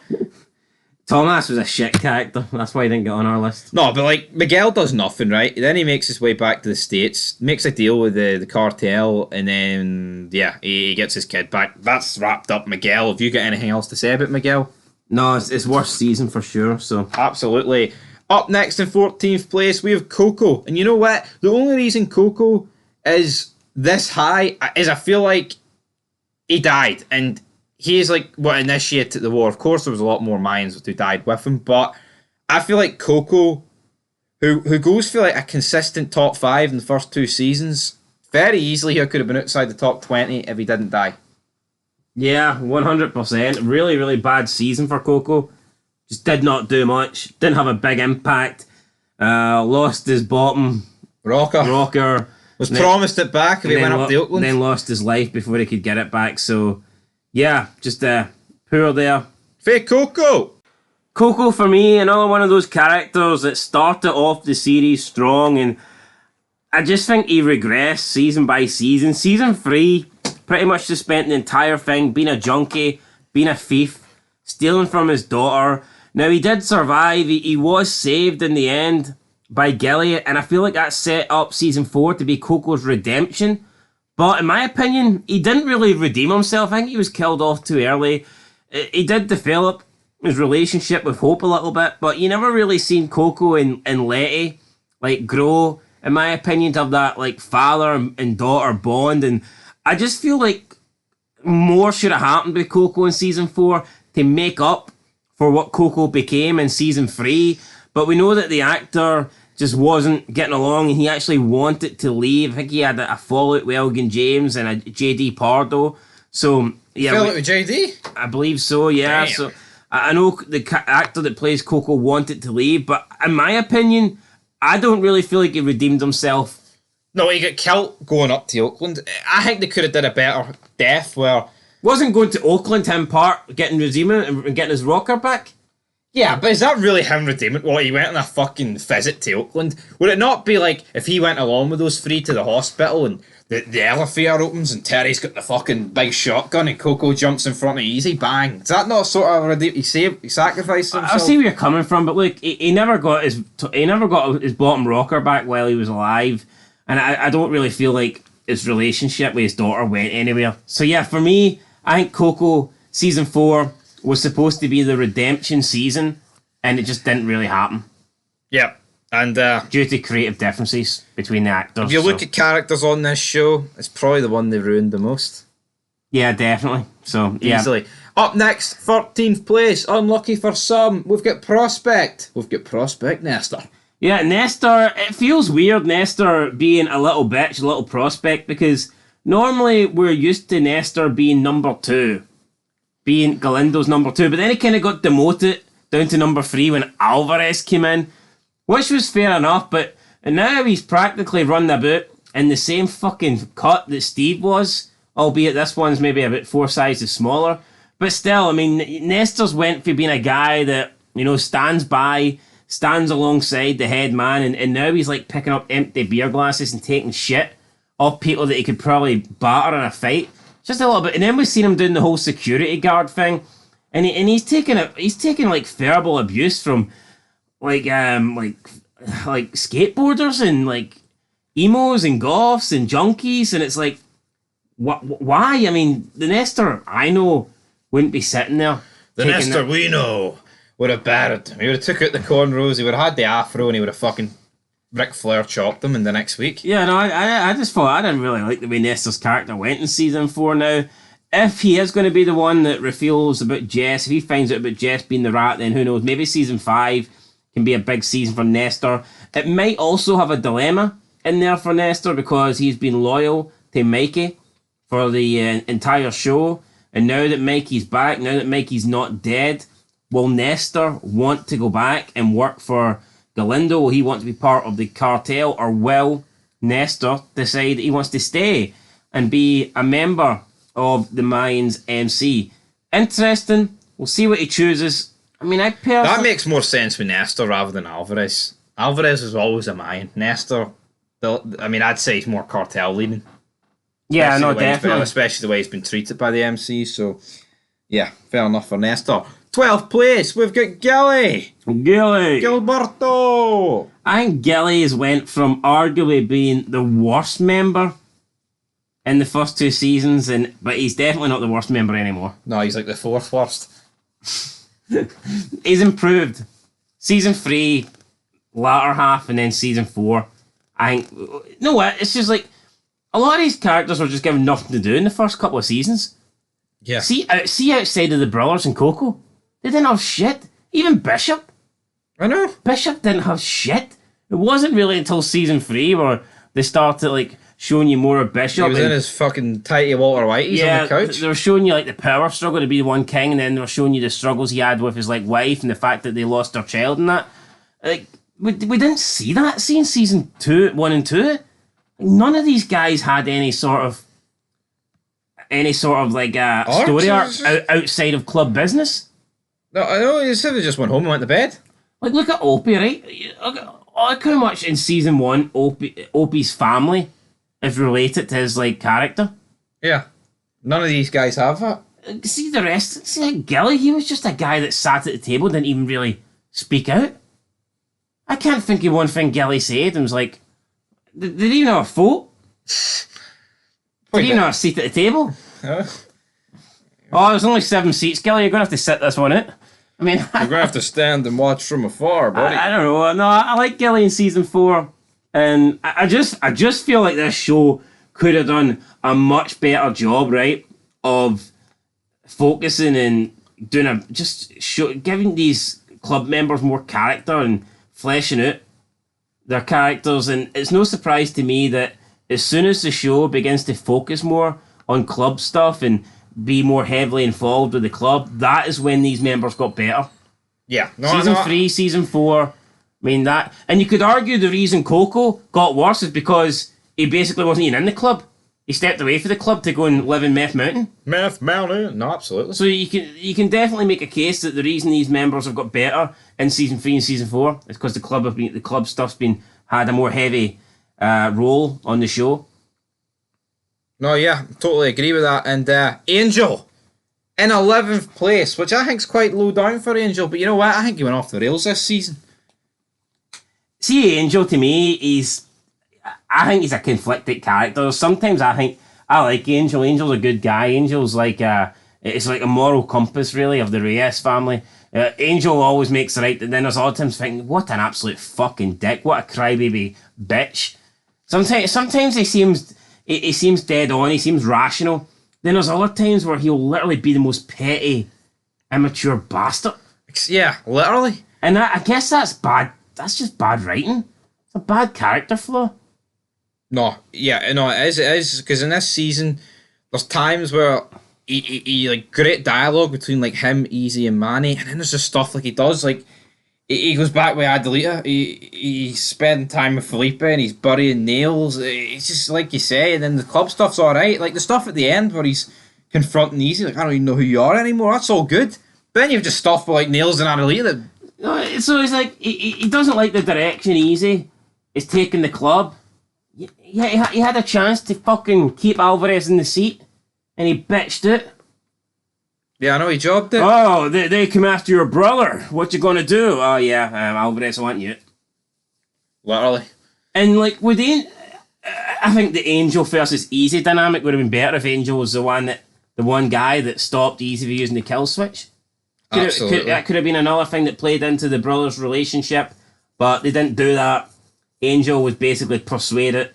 Thomas was a shit character. That's why he didn't get on our list. No, but like Miguel does nothing, right? Then he makes his way back to the States, makes a deal with the cartel, and then he gets his kid back. That's wrapped up Miguel. Have you got anything else to say about Miguel? No, it's worst season for sure. So absolutely. Up next in 14th place, we have Coco. And you know what? The only reason Coco is this high is I feel like he died. And he is like what initiated the war. Of course, there was a lot more Mayans who died with him. But I feel like Coco, who goes for like a consistent top 5 in the first 2 seasons, very easily he could have been outside the top 20 if he didn't die. Yeah, 100%. Really, really bad season for Coco. Just did not do much. Didn't have a big impact. Lost his bottom rocker. Was promised it back if he went up to Oakland. Then lost his life before he could get it back. So, yeah, just poor there. Fake Coco. Coco, for me, another one of those characters that started off the series strong, and I just think he regressed season by season. Season 3, pretty much just spent the entire thing being a junkie, being a thief, stealing from his daughter. Now, he did survive. He was saved in the end by Gilly, and I feel like that set up season 4 to be Coco's redemption. But in my opinion, he didn't really redeem himself. I think he was killed off too early. He did develop his relationship with Hope a little bit, but you never really seen Coco and Letty like grow, in my opinion, to have that like father and daughter bond. And I just feel like more should have happened with Coco in season 4 to make up for what Coco became in season 3. But we know that the actor just wasn't getting along, and he actually wanted to leave. I think he had a fallout with Elgin James and a JD Pardo. So yeah, fallout with JD? I believe so. Yeah. Damn. So I know the actor that plays Coco wanted to leave, but in my opinion, I don't really feel like he redeemed himself. No, he got killed going up to Oakland. I think they could have did a better death where wasn't going to Oakland him part getting redeeming and getting his rocker back. Yeah, but is that really him redeeming? What, he went on a fucking visit to Oakland? Would it not be like if he went along with those 3 to the hospital and the elevator opens and Terry's got the fucking big shotgun and Coco jumps in front of Easy, bang? Is that not sort of he sacrificed himself? I see where you're coming from, but look, he never got his bottom rocker back while he was alive, and I don't really feel like his relationship with his daughter went anywhere. So yeah, for me, I think Coco season 4 was supposed to be the redemption season, and it just didn't really happen. Yeah, and due to creative differences between the actors. If you look at characters on this show, it's probably the one they ruined the most. Yeah, definitely. So yeah. Easily. Up next, 13th place, unlucky for some, we've got Prospect. We've got Prospect Nestor. Yeah, Nestor, it feels weird, Nestor being a little bitch, a little Prospect, because normally we're used to Nestor being number 2. Being Galindo's number 2, but then he kind of got demoted down to number 3 when Alvarez came in, which was fair enough, but now he's practically run about in the same fucking cut that Steve was, albeit this one's maybe a bit 4 sizes smaller, but still, I mean, Nestor's went for being a guy that, you know, stands alongside the head man, and now he's like picking up empty beer glasses and taking shit off people that he could probably batter in a fight. Just a little bit, and then we've seen him doing the whole security guard thing, and he's taking like verbal abuse from like skateboarders and like emos and goths and junkies, and it's like, why? I mean, the Nestor I know wouldn't be sitting there. The Nestor we know would have battered him. He would have took out the cornrows. He would have had the afro, and he would have fucking Ric Flair chopped him in the next week. Yeah, no, I just thought I didn't really like the way Nestor's character went in season 4 now. If he is going to be the one that reveals about Jess, if he finds out about Jess being the rat, then who knows, maybe season 5 can be a big season for Nestor. It might also have a dilemma in there for Nestor because he's been loyal to Mikey for the entire show, and now that Mikey's back, now that Mikey's not dead, will Nestor want to go back and work for Galindo? Will he want to be part of the cartel, or will Nestor decide that he wants to stay and be a member of the Mayans MC? Interesting. We'll see what he chooses. I mean, that makes more sense with Nestor rather than Alvarez. Alvarez was always a Mayan. Nestor, I mean, I'd say he's more cartel leaning. Yeah, no, definitely. Especially the way he's been treated by the MC. So, yeah, fair enough for Nestor. 12th place, we've got Gilly. Gilly. Gilberto. I think Gilly has went from arguably being the worst member in the first 2 seasons, but he's definitely not the worst member anymore. No, he's like the 4th worst. He's improved. Season 3, latter half, and then season 4. I think, you know what? It's just like a lot of these characters were just given nothing to do in the first couple of seasons. Yeah. See outside of the brothers and Coco, they didn't have shit. Even Bishop. I know. Bishop didn't have shit. It wasn't really until season 3 where they started like showing you more of Bishop. He was in his fucking tighty Walter Whiteys on the couch. They were showing you like the power struggle to be the one king, and then they were showing you the struggles he had with his like wife and the fact that they lost their child and that. Like we didn't see that in season 1 and 2. None of these guys had any sort of like story arc outside of club business. No, I know. He said they just went home and went to bed. Like look at Opie, right? Look how much in season 1 Opie's family is related to his like character. Yeah, none of these guys have that. See the rest. See like Gilly, he was just a guy that sat at the table, didn't even really speak out. I can't think of one thing Gilly said and was like, did he even have a vote? Did he even have a seat at the table? Oh, there's only 7 seats, Gilly. You're going to have to sit this one out. I mean, you're going to have to stand and watch from afar, buddy. I don't know. No, I like Gilly in season 4. And I just feel like this show could have done a much better job, right, of focusing and doing giving these club members more character and fleshing out their characters. And it's no surprise to me that as soon as the show begins to focus more on club stuff and be more heavily involved with the club, that is when these members got better. Yeah. Season 3, season 4, I mean that. And you could argue the reason Coco got worse is because he basically wasn't even in the club. He stepped away from the club to go and live in Meth Mountain. Meth Mountain? No, absolutely. So you can definitely make a case that the reason these members have got better in season 3 and season 4 is because the club stuff's had a more heavy role on the show. No, yeah, totally agree with that. And Angel in 11th place, which I think's quite low down for Angel, but you know what? I think he went off the rails this season. See, Angel to me, I think he's a conflicted character. Sometimes I think I like Angel. Angel's a good guy. Angel's like it's like a moral compass, really, of the Reyes family. Angel always makes the right, but then there's other times thinking, what an absolute fucking dick, what a crybaby bitch. Sometimes he seems dead on, he seems rational. Then there's other times where he'll literally be the most petty, immature bastard. Yeah, literally. And I guess that's bad. That's just bad writing. It's a bad character flaw. No, yeah, no, it is, because in this season, there's times where he like, great dialogue between, like, him, Easy, and Manny, and then there's just stuff, like, he does, like, he goes back with Adelita, he's spending time with Felipe, and he's burying nails, it's just, like you say, and then the club stuff's alright, like, the stuff at the end where he's confronting Easy, like, I don't even know who you are anymore, that's all good, but then you've just stuff with, like, Nails and Adelita that... No, so it's like, he doesn't like the direction Easy is taking the club. Yeah, he had a chance to fucking keep Alvarez in the seat, and he bitched it. Yeah, I know, he jobbed it. Oh, they come after your brother. What you gonna do? Oh, yeah, Alvarez will want you. Literally. And, like, I think the Angel versus Easy dynamic would have been better if Angel was the one guy that stopped Easy from using the kill switch. That could have been another thing that played into the brothers' relationship, but they didn't do that. Angel was basically persuaded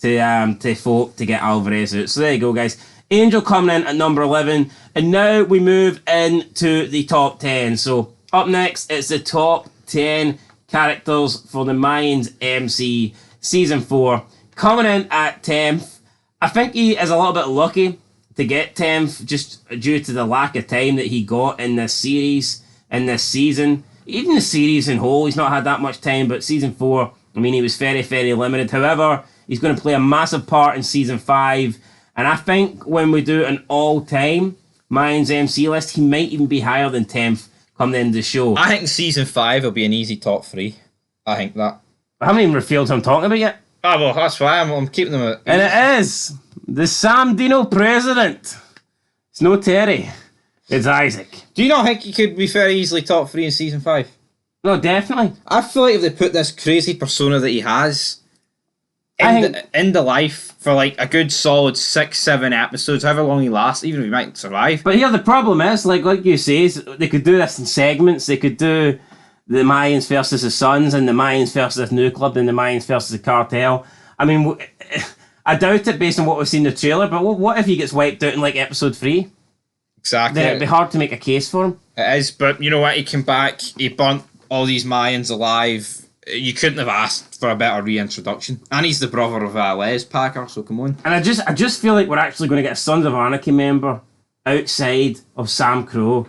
to folk to get Alvarez out. So there you go, guys. Angel coming in at number 11. And now we move into the top 10. So up next, it's the top 10 characters for the Mayans MC Season 4. Coming in at 10th. I think he is a little bit lucky to get 10th just due to the lack of time that he got in this series, in this season. Even the series in whole, he's not had that much time, but Season 4, I mean, he was very, very limited. However, he's going to play a massive part in Season 5, and I think when we do an all-time Mayans MC list, he might even be higher than 10th come the end of the show. I think Season 5 will be an easy top 3. I think that. I haven't even revealed who I'm talking about yet. Oh, well, that's why I'm keeping them at... And it is the Sam Dino president. It's no Terry. It's Isaac. Do you not think he could be very easily top 3 in season 5? No, definitely. I feel like if they put this crazy persona that he has in the life for like a good solid 6-7 episodes, however long he lasts, even if he might survive. But here the problem is, like you say, is they could do this in segments. They could do the Mayans versus the Suns, and the Mayans versus this new club, and the Mayans versus the cartel. I mean, I doubt it based on what we've seen in the trailer, but what if he gets wiped out in like episode 3? Exactly. Then it'd be hard to make a case for him. It is, but you know what? He came back, he burnt all these Mayans alive. You couldn't have asked for a better reintroduction. And he's the brother of Les Packer, so come on. And I just feel like we're actually going to get a Sons of Anarchy member outside of Sam Crow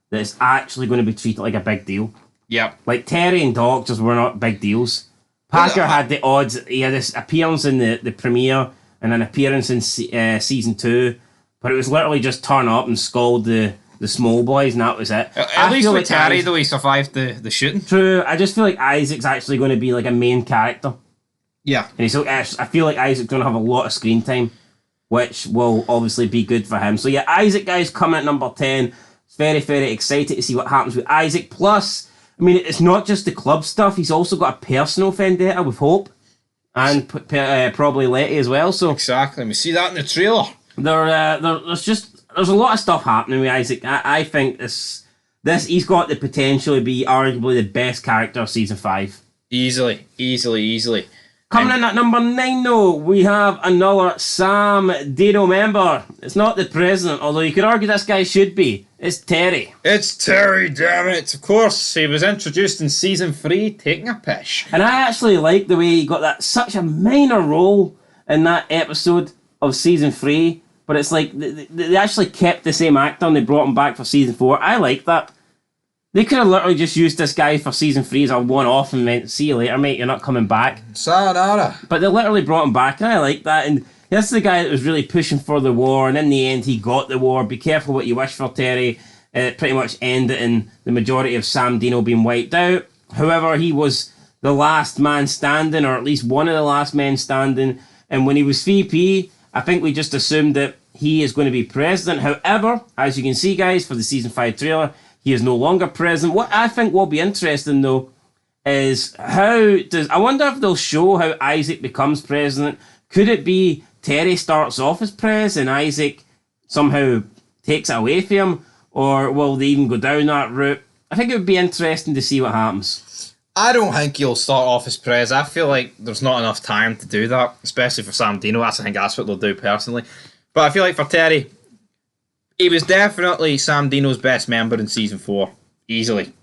that's actually going to be treated like a big deal. Yep. Like Terry and Doc just were not big deals. Packer had the odds. He had this appearance in the premiere and an appearance in season 2, but it was literally just turn up and scold the small boys, and that was it. At least with Terry, though, he survived the shooting. True. I just feel like Isaac's actually going to be like a main character. Yeah. And I feel like Isaac's going to have a lot of screen time, which will obviously be good for him. So yeah, Isaac, guys, coming at number 10. It's very, very excited to see what happens with Isaac. Plus, I mean, it's not just the club stuff. He's also got a personal vendetta with Hope and probably Letty as well. So exactly. We see that in the trailer. There's a lot of stuff happening with Isaac. I think this he's got the potential to be arguably the best character of season 5. Easily. Coming in at number 9, though, we have another Sam Dino member. It's not the president, although you could argue this guy should be. It's Terry. It's Terry, damn it. Of course, he was introduced in season 3, taking a piss. And I actually like the way he got that such a minor role in that episode of season 3. But it's like they actually kept the same actor and they brought him back for season 4. I like that. They could have literally just used this guy for season 3 as a one-off and went, see you later, mate, you're not coming back. Sayonara. But they literally brought him back, and I like that. And this is the guy that was really pushing for the war, and in the end, he got the war. Be careful what you wish for, Terry. It pretty much ended in the majority of Sam Dino being wiped out. However, he was the last man standing, or at least one of the last men standing. And when he was VP, I think we just assumed that he is going to be president. However, as you can see, guys, for the season 5 trailer, he is no longer president. What I think will be interesting, though, is I wonder if they'll show how Isaac becomes president. Could it be Terry starts off as president and Isaac somehow takes it away from him? Or will they even go down that route? I think it would be interesting to see what happens. I don't think he'll start off as prez. I feel like there's not enough time to do that, especially for Sam Dino. I think that's what they'll do personally. But I feel like for Terry, he was definitely Sam Dino's best member in season 4. Easily.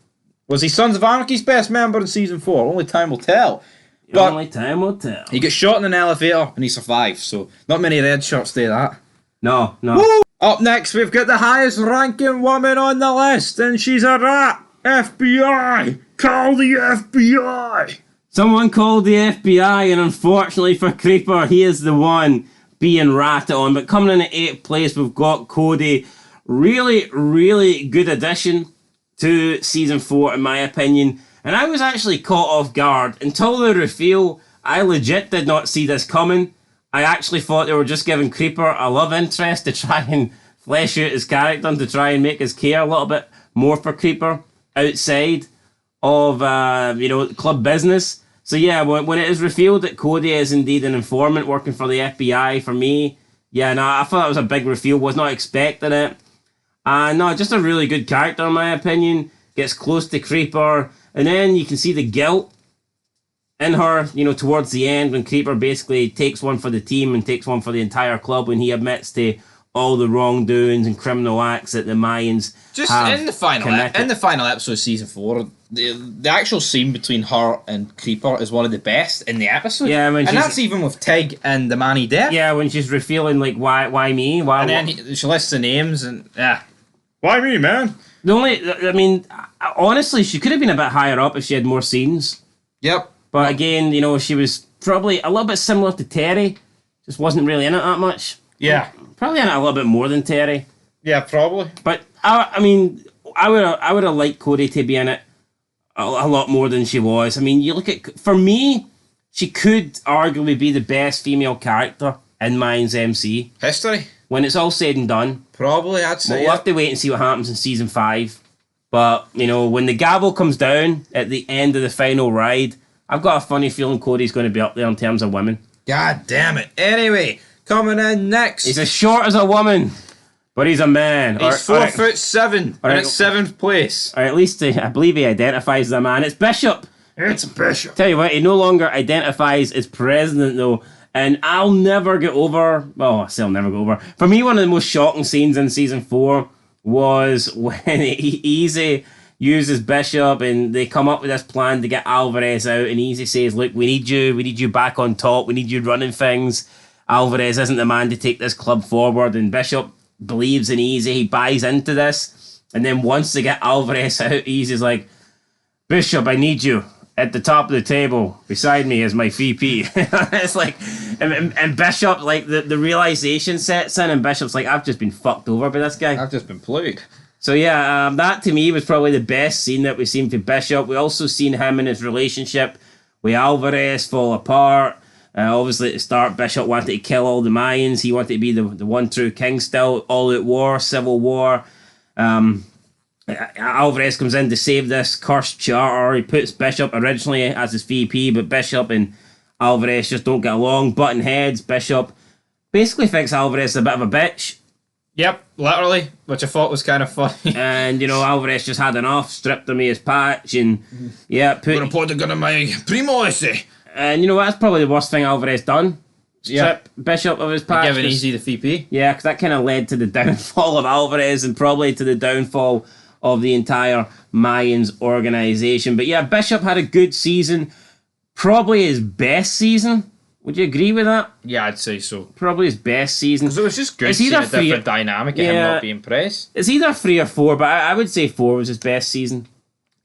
Was he Sons of Anarchy's best member in season 4? Only time will tell. But only time will tell. He gets shot in an elevator and he survives, so not many red shirts do that. No. Woo! Up next, we've got the highest ranking woman on the list, and she's a rat. FBI! Call the FBI! Someone called the FBI, and unfortunately for Creeper, he is the one being ratted on. But coming in at 8th place, we've got Cody. Really, really good addition to season 4, in my opinion. And I was actually caught off guard. Until the reveal, I legit did not see this coming. I actually thought they were just giving Creeper a love interest to try and flesh out his character and to try and make us care a little bit more for Creeper outside of, club business. So yeah, when it is revealed that Cody is indeed an informant working for the FBI, for me, I thought that was a big reveal, was not expecting it. No, just a really good character in my opinion, gets close to Creeper, and then you can see the guilt in her, towards the end when Creeper basically takes one for the team and takes one for the entire club when he admits to all the wrongdoings and criminal acts that the Mayans have in the final episode of season 4, the actual scene between her and Creeper is one of the best in the episode. Yeah, and that's even with Tig and the Manny Death. Yeah, when she's revealing like why me, why, and then she lists the names and why me, man? Honestly, she could have been a bit higher up if she had more scenes. Yep. But again, she was probably a little bit similar to Terry, just wasn't really in it that much. Yeah. Probably in it a little bit more than Terry. Yeah, probably. But I would have liked Cody to be in it a lot more than she was. I mean, you look at, for me, she could arguably be the best female character in Mayans MC. History. when it's all said and done. Probably, I'd say. We'll have to wait and see what happens in season 5. But, you know, when the gavel comes down at the end of the final ride, I've got a funny feeling Cody's going to be up there in terms of women. God damn it. Anyway, coming in next. He's as short as a woman, but he's a man. He's 4'7", and it's 7th place. Or at least I believe he identifies as a man. It's Bishop. It's Bishop. Tell you what, he no longer identifies as president, though. And I'll never get over... Well, I say I'll never get over. For me, one of the most shocking scenes in season 4 was when Easy uses Bishop and they come up with this plan to get Alvarez out, and Easy says, look, we need you back on top, we need you running things. Alvarez isn't the man to take this club forward, and Bishop believes in Easy, he buys into this, and then once they get Alvarez out, Easy's like, Bishop, I need you at the top of the table beside me as my VP. It's like, and Bishop, like, the realization sets in, and Bishop's like, I've just been fucked over by this guy. I've just been played. So yeah, that to me was probably the best scene that we've seen for Bishop. We also seen him in his relationship with Alvarez fall apart. Obviously at the start, Bishop wanted to kill all the Mayans. He wanted to be the one true king still. All out war, civil war. Alvarez comes in to save this cursed charter. He puts Bishop originally as his VP, but Bishop and Alvarez just don't get along, button heads. Bishop basically thinks Alvarez is a bit of a bitch. Yep, literally, which I thought was kind of funny. And, you know, Alvarez just had enough, stripped him of his patch, and, yeah, I'm gonna put the gun in my primo essay. And, you know, that's probably the worst thing Alvarez done. Strip Bishop of his patch. Giving Easy the VP. Yeah, because that kind of led to the downfall of Alvarez and probably to the downfall of the entire Mayans organisation. But yeah, Bishop had a good season. Probably his best season. Would you agree with that? Yeah, I'd say so. Probably his best season. Because it was just good seeing a different dynamic and him not being pressed. It's either 3 or 4, but I would say 4 was his best season.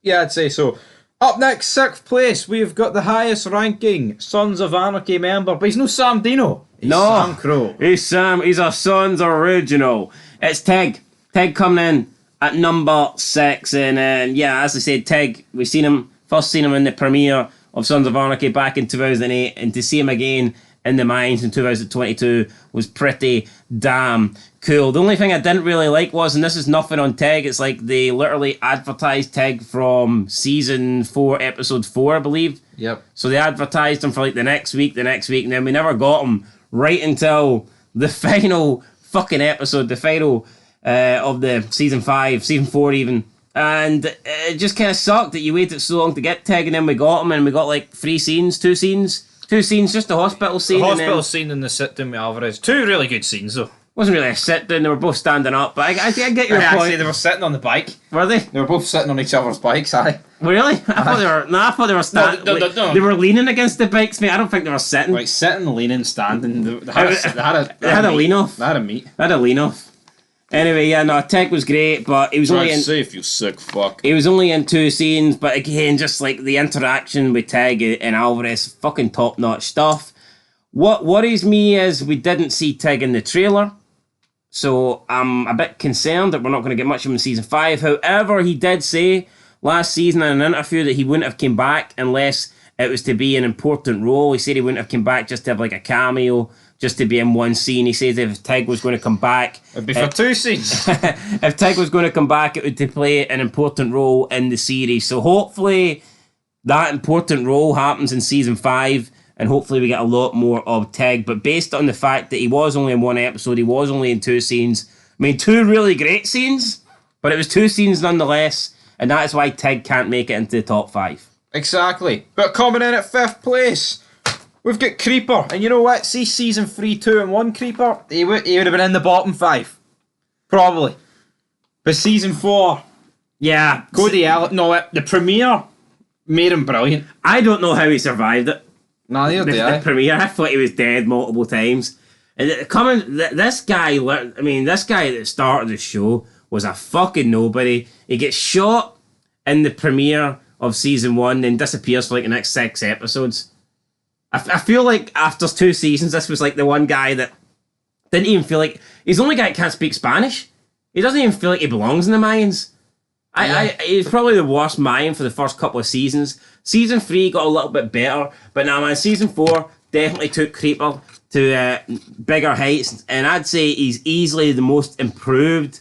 Yeah, I'd say so. Up next, 6th place, we've got the highest ranking Sons of Anarchy member, but he's no Sam Dino. He's Sam Crow. He's Sam. He's a Sons original. It's Tig. Tig coming in at number 6, and yeah, as I said, Tig. We first seen him in the premiere of Sons of Anarchy back in 2008, and to see him again in the Mayans in 2022 was pretty damn cool. The only thing I didn't really like was, and this is nothing on Tig, it's like they literally advertised Tig from season 4, episode 4, I believe. Yep. So they advertised him for like the next week, and then we never got him right until the final fucking episode, the final of the season 5, season 4 even. And it just kind of sucked that you waited so long to get Tig, and then we got him, and we got like 2 scenes, just the hospital scene. The hospital scene and the sit-down with Alvarez. 2 really good scenes, though. Wasn't really a sit-down, they were both standing up, but I get your point. Actually, they were sitting on the bike. Were they? They were both sitting on each other's bikes, aye. Really? I thought they were standing. No. They were leaning against the bikes, mate. I don't think they were sitting. Right, sitting, leaning, standing. They had a lean off. They had a meet. They had a lean off. Anyway, yeah, no, Tig was great, but he was only in... safe, you sick fuck. He was only in 2 scenes, but again, just like the interaction with Tig and Alvarez, fucking top-notch stuff. What worries me is we didn't see Tig in the trailer, so I'm a bit concerned that we're not going to get much of him in season 5. However, he did say last season in an interview that he wouldn't have come back unless it was to be an important role. He said he wouldn't have come back just to have like a cameo, just to be in 1 scene. He says if Tig was going to come back... It'd be for 2 scenes. If Tig was going to come back, it would to play an important role in the series. So hopefully that important role happens in season 5, and hopefully we get a lot more of Tig. But based on the fact that he was only in 1 episode, he was only in 2 scenes. I mean, 2 really great scenes, but it was 2 scenes nonetheless, and that is why Tig can't make it into the top 5. Exactly. But coming in at 5th place, we've got Creeper. And you know what? See season 3, 2 and 1 Creeper, he would have been in the bottom 5. Probably. But season 4, yeah. Cody Ellis, the premiere made him brilliant. I don't know how he survived it. No, neither did I. The premiere, I thought he was dead multiple times. And this guy at the start of the show was a fucking nobody. He gets shot in the premiere of season 1 and disappears for like the next 6 episodes. I feel like after 2 seasons, this was like the one guy that didn't even feel like... He's the only guy that can't speak Spanish. He doesn't even feel like he belongs in the Mayans. He's probably the worst Mayan for the first couple of seasons. Season 3 got a little bit better, but now, man, season 4 definitely took Creeper bigger heights, and I'd say he's easily the most improved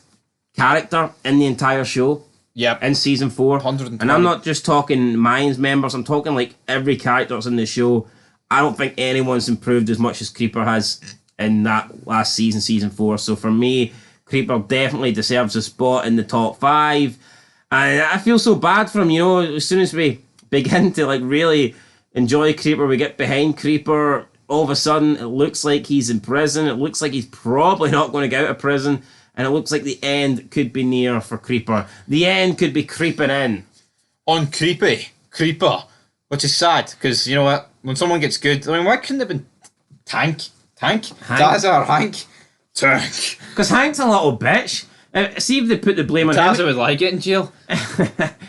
character in the entire show. Yep. In season 4. 120. And I'm not just talking Mayans members, I'm talking like every character that's in the show. I don't think anyone's improved as much as Creeper has in that last season, season 4. So for me, Creeper definitely deserves a spot in the top 5. And I feel so bad for him, you know, as soon as we begin to like really enjoy Creeper, we get behind Creeper, all of a sudden it looks like he's in prison, it looks like he's probably not going to get out of prison, and it looks like the end could be near for Creeper. The end could be creeping in. On Creeper, which is sad, because you know what, when someone gets good, I mean, why couldn't it have been Tank? That is our Hank. Tank. Because Hank's a little bitch. See if they put the blame on him. Tazza would like it in jail.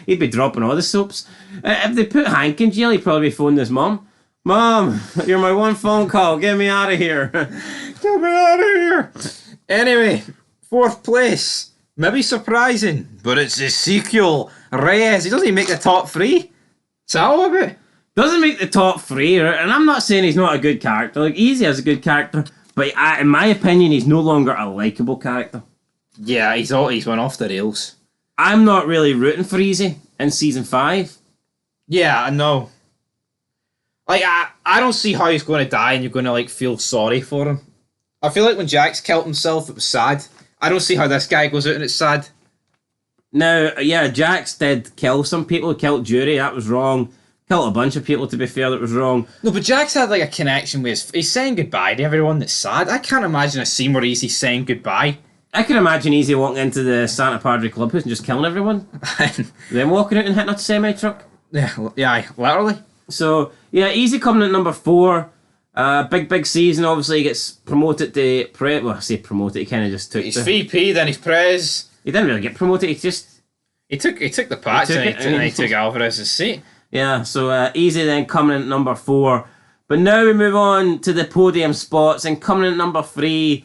He'd be dropping all the soaps. If they put Hank in jail, he'd probably phone his mum. Mom, you're my one phone call. Get me out of here. Get me out of here. Anyway, 4th place. Maybe surprising, but it's Ezekiel Reyes. He doesn't even make the top 3. Is that all of it? Doesn't make the top 3, and I'm not saying he's not a good character. Like, Easy has a good character, but in my opinion, he's no longer a likable character. Yeah, he's went off the rails. I'm not really rooting for Easy in season 5. Yeah, I know. Like, I don't see how he's going to die and you're going to, like, feel sorry for him. I feel like when Jax killed himself, it was sad. I don't see how this guy goes out and it's sad. Now, yeah, Jax did kill some people. He killed Jury, that was wrong. Killed a bunch of people, to be fair, that was wrong. No, but Jax had, like, a connection with he's saying goodbye to everyone that's sad. I can't imagine a scene where Easy's saying goodbye. I can imagine Easy walking into the Santa Padre clubhouse and just killing everyone. Then walking out and hitting a semi-truck. Yeah, literally. So, yeah, Easy coming at number 4. Big season. Obviously, he gets promoted to well, I say promoted. He kind of just took. He's VP, then he's Prez. He didn't really get promoted. He took the patch and he took Alvarez's seat. Yeah. So Easy then coming in at number 4. But now we move on to the podium spots, and coming in at number 3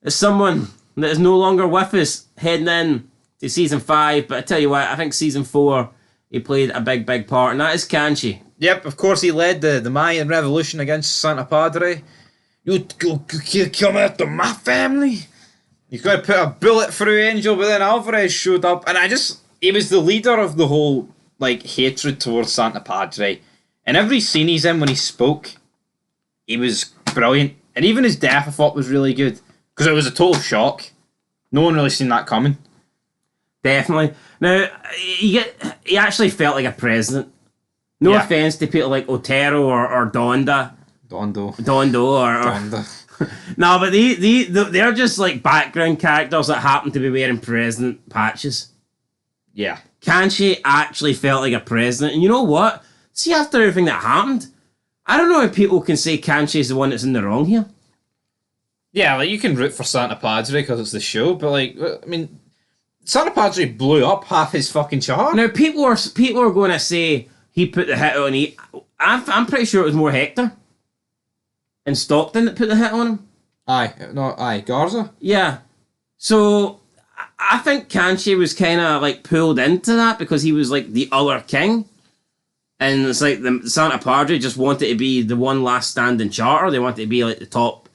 is someone that is no longer with us heading in to season 5. But I tell you what, I think season 4 he played a big part, and that is Kanchi. Yep, of course he led the Mayan revolution against Santa Padre. You come after my family? He's got to put a bullet through Angel, but then Alvarez showed up, and he was the leader of the whole, like, hatred towards Santa Padre. And every scene he's in when he spoke, he was brilliant. And even his death I thought was really good, because it was a total shock. No one really seen that coming. Definitely. Now, he actually felt like a president. No offense to people like Otero or Dondo. No, but they're just like background characters that happen to be wearing president patches. Yeah. Kanchi actually felt like a president. And you know what? See, after everything that happened, I don't know if people can say Kanchi is the one that's in the wrong here. Yeah, like, you can root for Santa Padre because it's the show, but, like, I mean, Santa Padre blew up half his fucking chart. Now, people are going to say he put the hit on. I'm pretty sure it was more Hector and Stockton that put the hit on him. Aye, Garza. Yeah, so I think Kanchi was kind of like pulled into that because he was like the other king, and it's like the Santa Padre just wanted to be the one last standing charter. They wanted to be like the top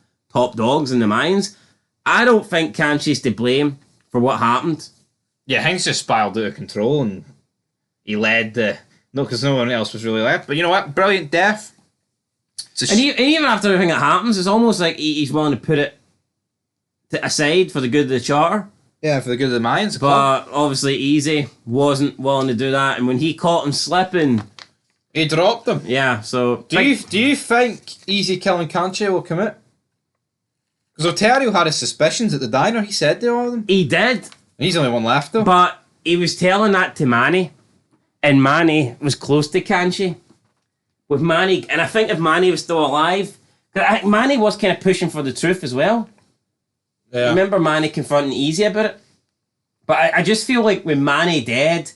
dogs in the mines. I don't think Kanchi's to blame for what happened. Yeah, things just spiraled out of control, and he led the. No, because no one else was really left. But you know what? Brilliant death. And even after everything that happens, it's almost like he's willing to put it aside for the good of the charter. Yeah, for the good of the Mayans. But obviously, Easy wasn't willing to do that. And when he caught him slipping, he dropped him. Yeah, so... Do you think Easy killing Kanchi will commit? Because Otero had his suspicions at the diner. He said to all of them. He did. And he's the only one left, though. But he was telling that to Manny. And Manny was close to Kanchi. With Manny, and I think if Manny was still alive, because I think Manny was kind of pushing for the truth as well. Yeah. Remember Manny confronting Easy about it? But I just feel like when Manny dead,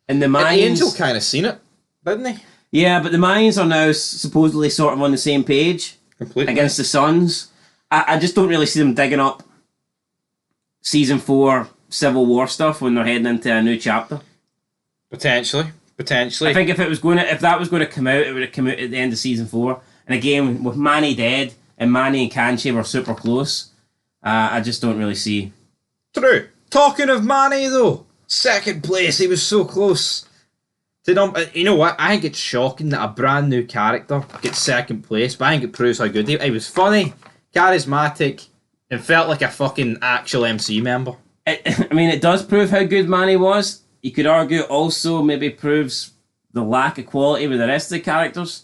and the Mayans... Angel kind of seen it, didn't he? Yeah, but the Mayans are now supposedly sort of on the same page. Completely. Against the Suns. I just don't really see them digging up Season 4 Civil War stuff when they're heading into a new chapter. Potentially. I think if that was going to come out, it would have come out at the end of Season 4. And again, with Manny dead, and Manny and Kanchi were super close. I just don't really see. True. Talking of Manny though, second place, he was so close. You know what? I think it's shocking that a brand new character gets second place, but I think it proves how good he was. Funny, charismatic, and felt like a fucking actual MC member. It does prove how good Manny was. You could argue it also maybe proves the lack of quality with the rest of the characters.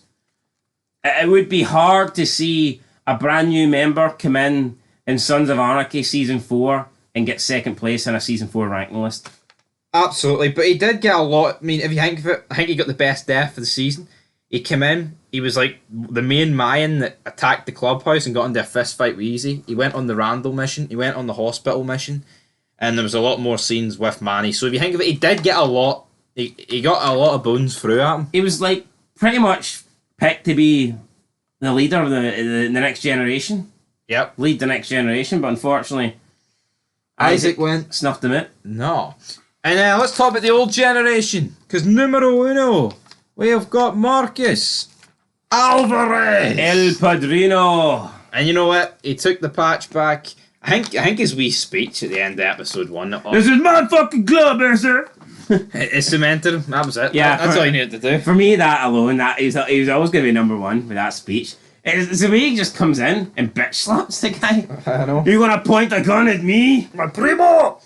It would be hard to see a brand new member come in Sons of Anarchy Season 4 and get second place in a Season 4 ranking list. Absolutely, but he did get a lot. I mean, if you think of it, I think he got the best death of the season. He came in, he was like the main Mayan that attacked the clubhouse and got into a fist fight with Easy. He went on the Randall mission, he went on the hospital mission, and there was a lot more scenes with Manny. So if you think of it, he did get a lot. He got a lot of bones through at him. He was like pretty much picked to be the leader of the next generation. Yep. Lead the next generation, but unfortunately, Isaac went. Snuffed him out. No. And let's talk about the old generation. Because numero uno, we have got Marcus Alvarez. El Padrino. And you know what? He took the patch back. I think his wee speech at the end of episode 1. This is my fucking club, sir. It cemented him. That was it. Yeah, that's all you needed to do. For me, that alone, he was always going to be number one with that speech. It's the way he just comes in and bitch slaps the guy. I know. You gonna point a gun at me? My primo!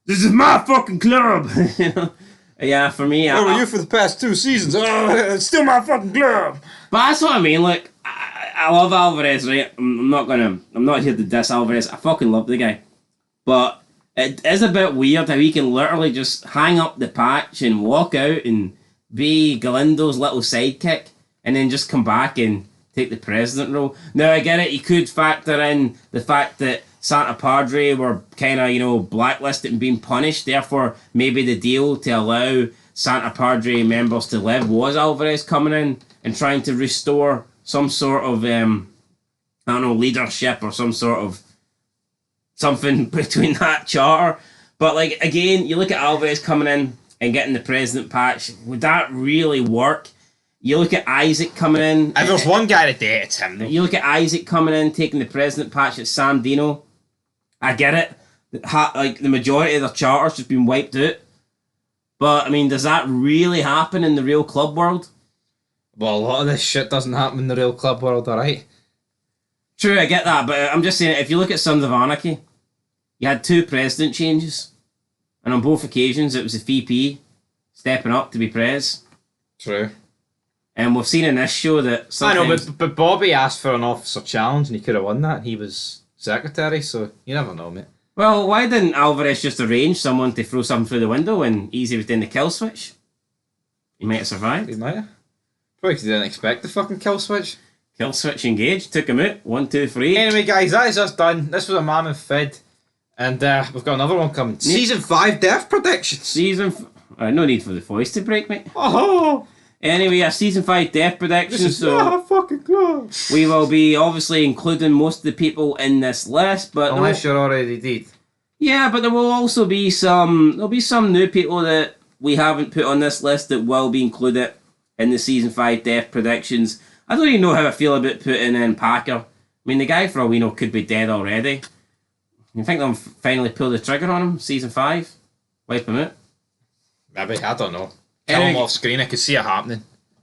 This is my fucking club! Yeah, for me... Where were you for the past 2 seasons? Oh, it's still my fucking club! But that's what I mean, look, I love Alvarez, right? I'm not here to diss Alvarez. I fucking love the guy. But it is a bit weird how he can literally just hang up the patch and walk out and be Galindo's little sidekick and then just come back and take the president role. Now, I get it, you could factor in the fact that Santa Padre were kind of, blacklisted and being punished. Therefore, maybe the deal to allow Santa Padre members to live was Alvarez coming in and trying to restore some sort of, leadership or some sort of something between that charter. But, again, you look at Alvarez coming in and getting the president patch. Would that really work? You look at Isaac coming in. If there's one guy to date, it's him. You look at Isaac coming in, taking the president patch at Sam Dino. I get it. The majority of their charters just been wiped out. But, does that really happen in the real club world? Well, a lot of this shit doesn't happen in the real club world, alright? True, I get that, but I'm just saying, if you look at Sons of Anarchy, you had 2 president changes. And on both occasions, it was the VP stepping up to be pres. True. And we've seen in this show that sometimes... I know, but Bobby asked for an officer challenge and he could have won that. He was secretary, so you never know, mate. Well, why didn't Alvarez just arrange someone to throw something through the window and Easy was doing the kill switch? He might have survived. He might have. Probably 'cause he didn't expect the fucking kill switch. Kill switch engaged, took him out. 1, 2, 3. Anyway, guys, that is us done. This was a mammoth fed. And we've got another one coming. Season 5 death predictions. No need for the voice to break, mate. Oh! Anyway, Season 5 death predictions. This is not a fucking club. We will be obviously including most of the people in this list, but unless you're already dead. Yeah, but there will also be some new people that we haven't put on this list that will be included in the Season 5 death predictions. I don't even know how I feel about putting in Packer. The guy, for all we know, could be dead already. You think they'll finally pull the trigger on him, Season 5? Wipe him out? Maybe, I don't know. Kill him off screen, I could see it happening.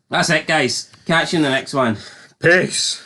That's it, guys. Catch you in the next one. Peace.